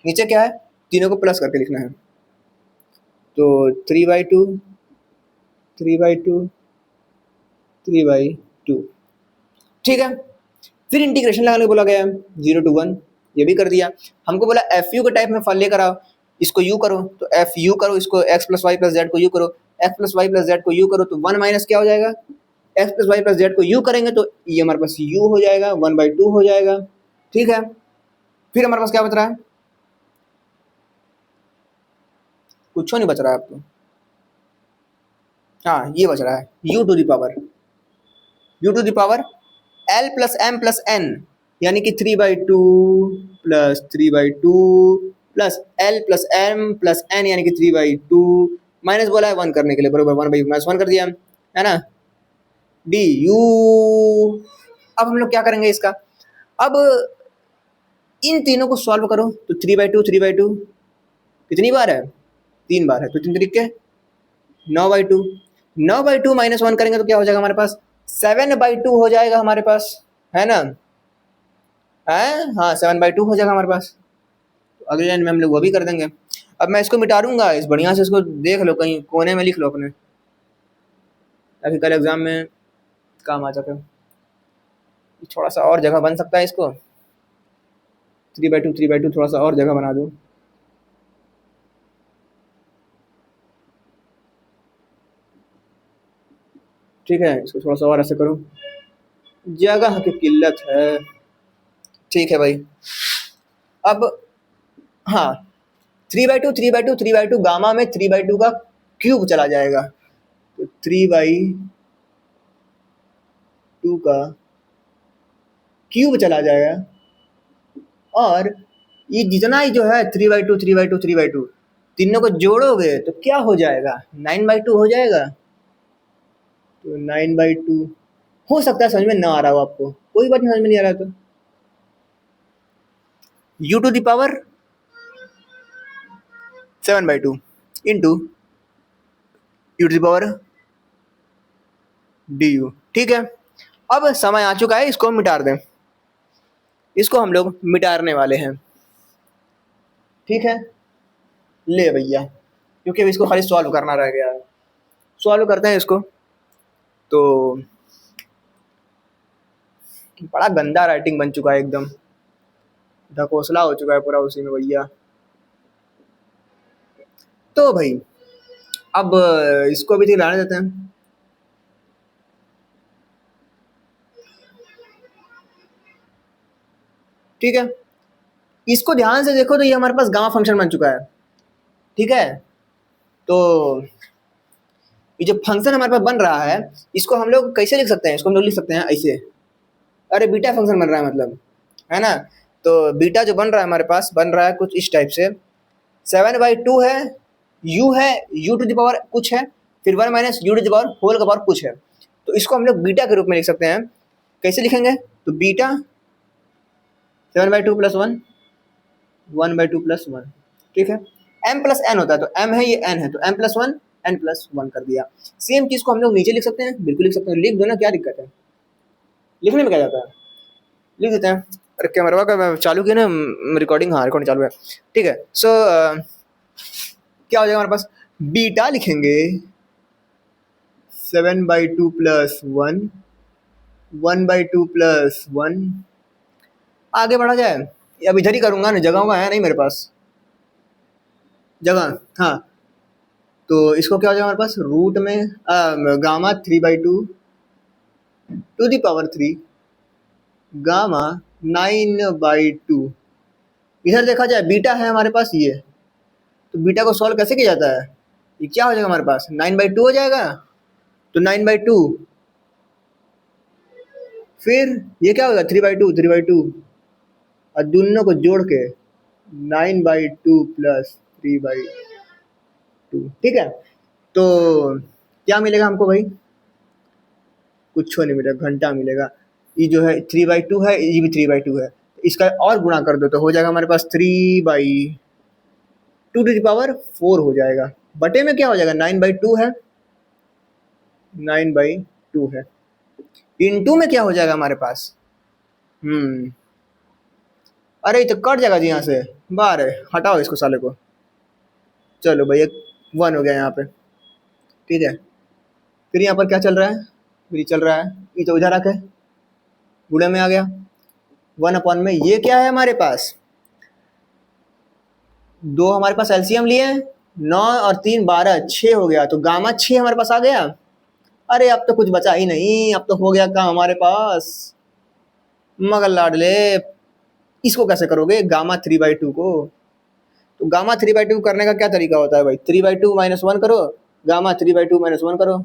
[SPEAKER 1] नीचे क्या है, तीनों को प्लस करके लिखना है। तो 3/2 3/2 3/2, ठीक है। फिर इंटीग्रेशन लगाने को बोला गया है 0 to 1, ये भी कर दिया। हमको बोला एफ यू के टाइप में फल लेकर आओ, इसको यू करो तो एफ यू करो, इसको x plus y plus z को यू करो, x plus y plus z को यू करो तो 1 - क्या हो जाएगा, x plus y plus z को यू करेंगे तो ये हमारे पास यू हो जाएगा, 1/2 हो जाएगा, ठीक है। फिर हमारे पास क्या बच रहा है, कुछ नहीं बच रहा है आपको। हाँ, ये बच रहा है u to the power l plus m plus n, यानी कि 3/2 plus 3/2 plus l plus m plus n, यानी कि 3/2, माइनस बोला है 1 करने के लिए, बरोबर 1/-1 कर दिया है ना, डी यू। अब हम लोग क्या करेंगे इसका, अब इन तीनों को सॉल्व करो तो 3/2 कितनी बार है, 3 बार है, तो 3 तरीके 9/2, 9/2 -1 करेंगे तो क्या हो जाएगा हमारे पास, 7/2 हो जाएगा हमारे पास, है ना, है, हाँ 7/2 हो जाएगा हमारे पास। तो अगले लाइन में हम लोग वो भी कर देंगे। अब मैं इसको मिटा दूंगा, इस बढ़िया से इसको देख लो, कहीं कोने में लिख लो अपने, ताकि कल एग्जाम में काम आ सके। थोड़ा सा और जगह बन सकता है इसको, 3/2 थोड़ा सा और जगह बना दूँ, ठीक है, इसको थोड़ा सा और ऐसे करूँ, जगह की किल्लत है, ठीक है भाई। अब हाँ, 3/2 गामा में 3/2 का क्यूब चला जाएगा, तो 3/2 का क्यूब चला जाएगा, और ये जितना ही जो है 3/2 तीनों को जोड़ोगे तो क्या हो जाएगा, 9/2 हो जाएगा। तो 9/2 हो सकता है समझ में ना आ रहा हो आपको, कोई बात नहीं, समझ में नहीं आ रहा तो u to the power 7/2 into u to the power du, ठीक है। अब समय आ चुका है, इसको हम मिटा दें, इसको हम लोग मिटाने वाले हैं, ठीक है। ले भैया, क्योंकि अब इसको खाली सॉल्व करना रह गया है, सॉल्व करते हैं इसको। तो बड़ा गंदा राइटिंग बन चुका है, एकदम ढकोसला हो चुका है पूरा उसी में भैया। तो भाई अब इसको भी दिलाने देते हैं, ठीक है। इसको ध्यान से देखो तो ये हमारे पास गामा फंक्शन बन चुका है, ठीक है। तो ये जो फंक्शन हमारे पास बन रहा है, इसको हम लोग कैसे लिख सकते हैं, इसको हम लोग लिख सकते हैं ऐसे, अरे बीटा फंक्शन बन रहा है मतलब, है ना। तो बीटा जो बन रहा है हमारे पास, बन रहा है कुछ इस टाइप से, 7/2 है, u है, u टू द पावर कुछ है, फिर 1 - u to the power whole का पावर कुछ है, तो इसको हम लोग बीटा के रूप में लिख सकते हैं। कैसे लिखेंगे, तो बीटा 7/2 + 1 1/2 + 1, ठीक है। m + n होता है, तो m है, ये n है, तो m + 1 n + 1 कर दिया। सेम चीज को हम लोग नीचे लिख सकते हैं, बिल्कुल लिख सकते हैं, लिख दो ना, क्या दिक्कत है, लिखने में क्या जाता है, लिख देते हैं। अरे कैमरा का चालू किया ना रिकॉर्डिंग, हाँ रिकॉर्डिंग चालू है, ठीक है। सो क्या हो जाएगा हमारे पास, बीटा लिखेंगे 7/2 + 1 1/2 + 1, आगे बढ़ा जाए, अब इधर ही करूंगा ना, जगह है नहीं मेरे पास जगह, हाँ। तो इसको क्या हो जाएगा हमारे पास, रूट में gamma 3/2 to the power 3 gamma 9/2, इधर देखा जाए बीटा है हमारे पास ये, तो बीटा को सॉल्व कैसे किया जाता है, ये क्या हो जाएगा हमारे पास, 9/2 हो जाएगा, तो 9/2, फिर ये क्या होगा 3/2 और दोनों को जोड़ के 9/2 + 3/2, ठीक है। तो क्या मिलेगा हमको भाई, कुछ नहीं मिलेगा, घंटा मिलेगा। ये जो है 3/2 है, ये भी 3/2 है। इसका और गुणा कर दो तो हो जाएगा हमारे पास 3/2 हो जाएगा। बटे में क्या हो जाएगा, 9/2 है, 9/2 है। इंटू में क्या हो जाएगा हमारे पास, अरे ये तो कट जाएगा जी यहाँ से, बाहर है, हटाओ इसको साले को। चलो भाई, एक 1 हो गया यहाँ पे, ठीक है। फिर यहाँ पर क्या चल रहा है, फिर ये चल रहा है, ये तो उधर आके गुणे में आ गया 1/, में ये क्या है हमारे पास, 2 हमारे पास एलसीएम लिए, 9 और 3 12, 6 हो गया, तो गामा 6 हमारे पास आ गया। अरे अब तो कुछ बचा ही नहीं, अब तो हो गया काम हमारे पास। मगर लाडले, इसको कैसे करोगे गामा 3/2 को, तो गामा 3/2 करने का क्या तरीका होता है भाई, 3/2 -1 करो, गामा 3/2 -1 करो,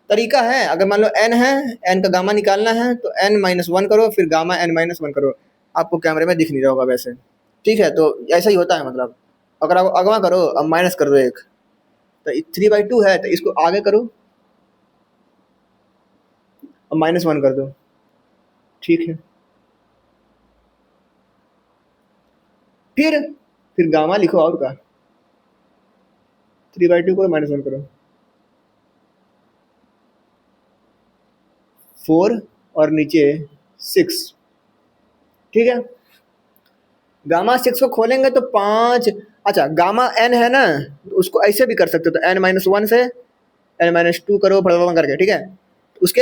[SPEAKER 1] तरीका है। अगर मान लो n है, n का गामा निकालना है तो n -1 करो, फिर गामा n -1 करो। आपको कैमरे में दिख नहीं रहा होगा वैसे, ठीक है, तो ऐसा ही होता है। मतलब अगर आप अगवा करो, अब माइनस कर दो एक, तो 3/2 है तो इसको आगे करो, अब -1 कर दो, ठीक है। फिर गामा लिखो और का, 3/2 को -1 करो, 4 और नीचे 6, ठीक है। गामा 6 को खोलेंगे तो 5, अच्छा गामा n है ना, उसको ऐसे भी कर सकते हो, तो n-1 से n-2 करो फटाफट करके, ठीक है। उसके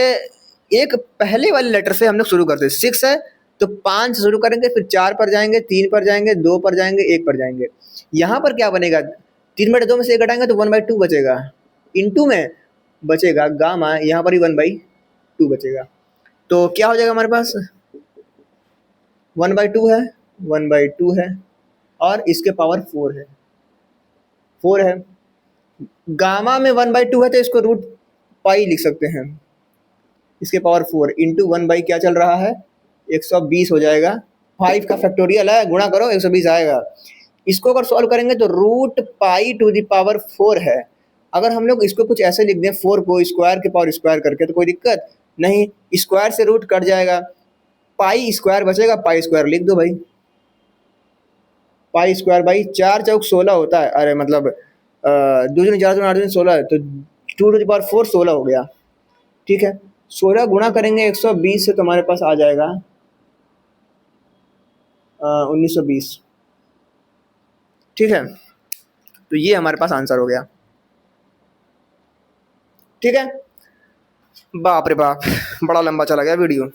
[SPEAKER 1] एक पहले वाले लेटर से हम लोग शुरू करते हैं, 6 है तो 5 से शुरू करेंगे, फिर 4 पर जाएंगे, 3 पर जाएंगे, 2 पर जाएंगे, 1 पर जाएंगे। यहाँ पर क्या बनेगा, 3/2 में से 1 घटाएंगे तो 1/2 बचेगा, इंटू में बचेगा गामा, यहाँ पर ही 1/2 बचेगा। तो क्या हो जाएगा हमारे पास, 1/2 है, 1/2 है, और इसके पावर 4 है, 4 है। गामा में 1/2 है तो इसको रूट पाई लिख सकते हैं, इसके पावर 4 इंटू 1 क्या चल रहा है, 120 हो जाएगा। 5 का फैक्टोरियल है, गुणा करो 120 आएगा। इसको अगर सॉल्व करेंगे तो root pi to the power 4 है। अगर हम लोग इसको कुछ ऐसे लिख दें, 4 को स्क्वायर के पावर स्क्वायर करके, तो कोई दिक्कत नहीं, स्क्वायर से रूट कट जाएगा, पाई स्क्वायर बचेगा, पाई स्क्वायर लिख दो भाई, पाई स्क्वायर भाई 4 चौक 16 होता है, अरे मतलब 2 दूनी 4 दूनी 8 दूनी 16 है, तो 2 to the power 4 16 हो गया, ठीक है। 16 गुणा करेंगे 120 से तो हमारे पास आ जाएगा 1920, ठीक है। तो ये हमारे पास आंसर हो गया, ठीक है। बाप रे बाप, बड़ा लंबा चला गया वीडियो।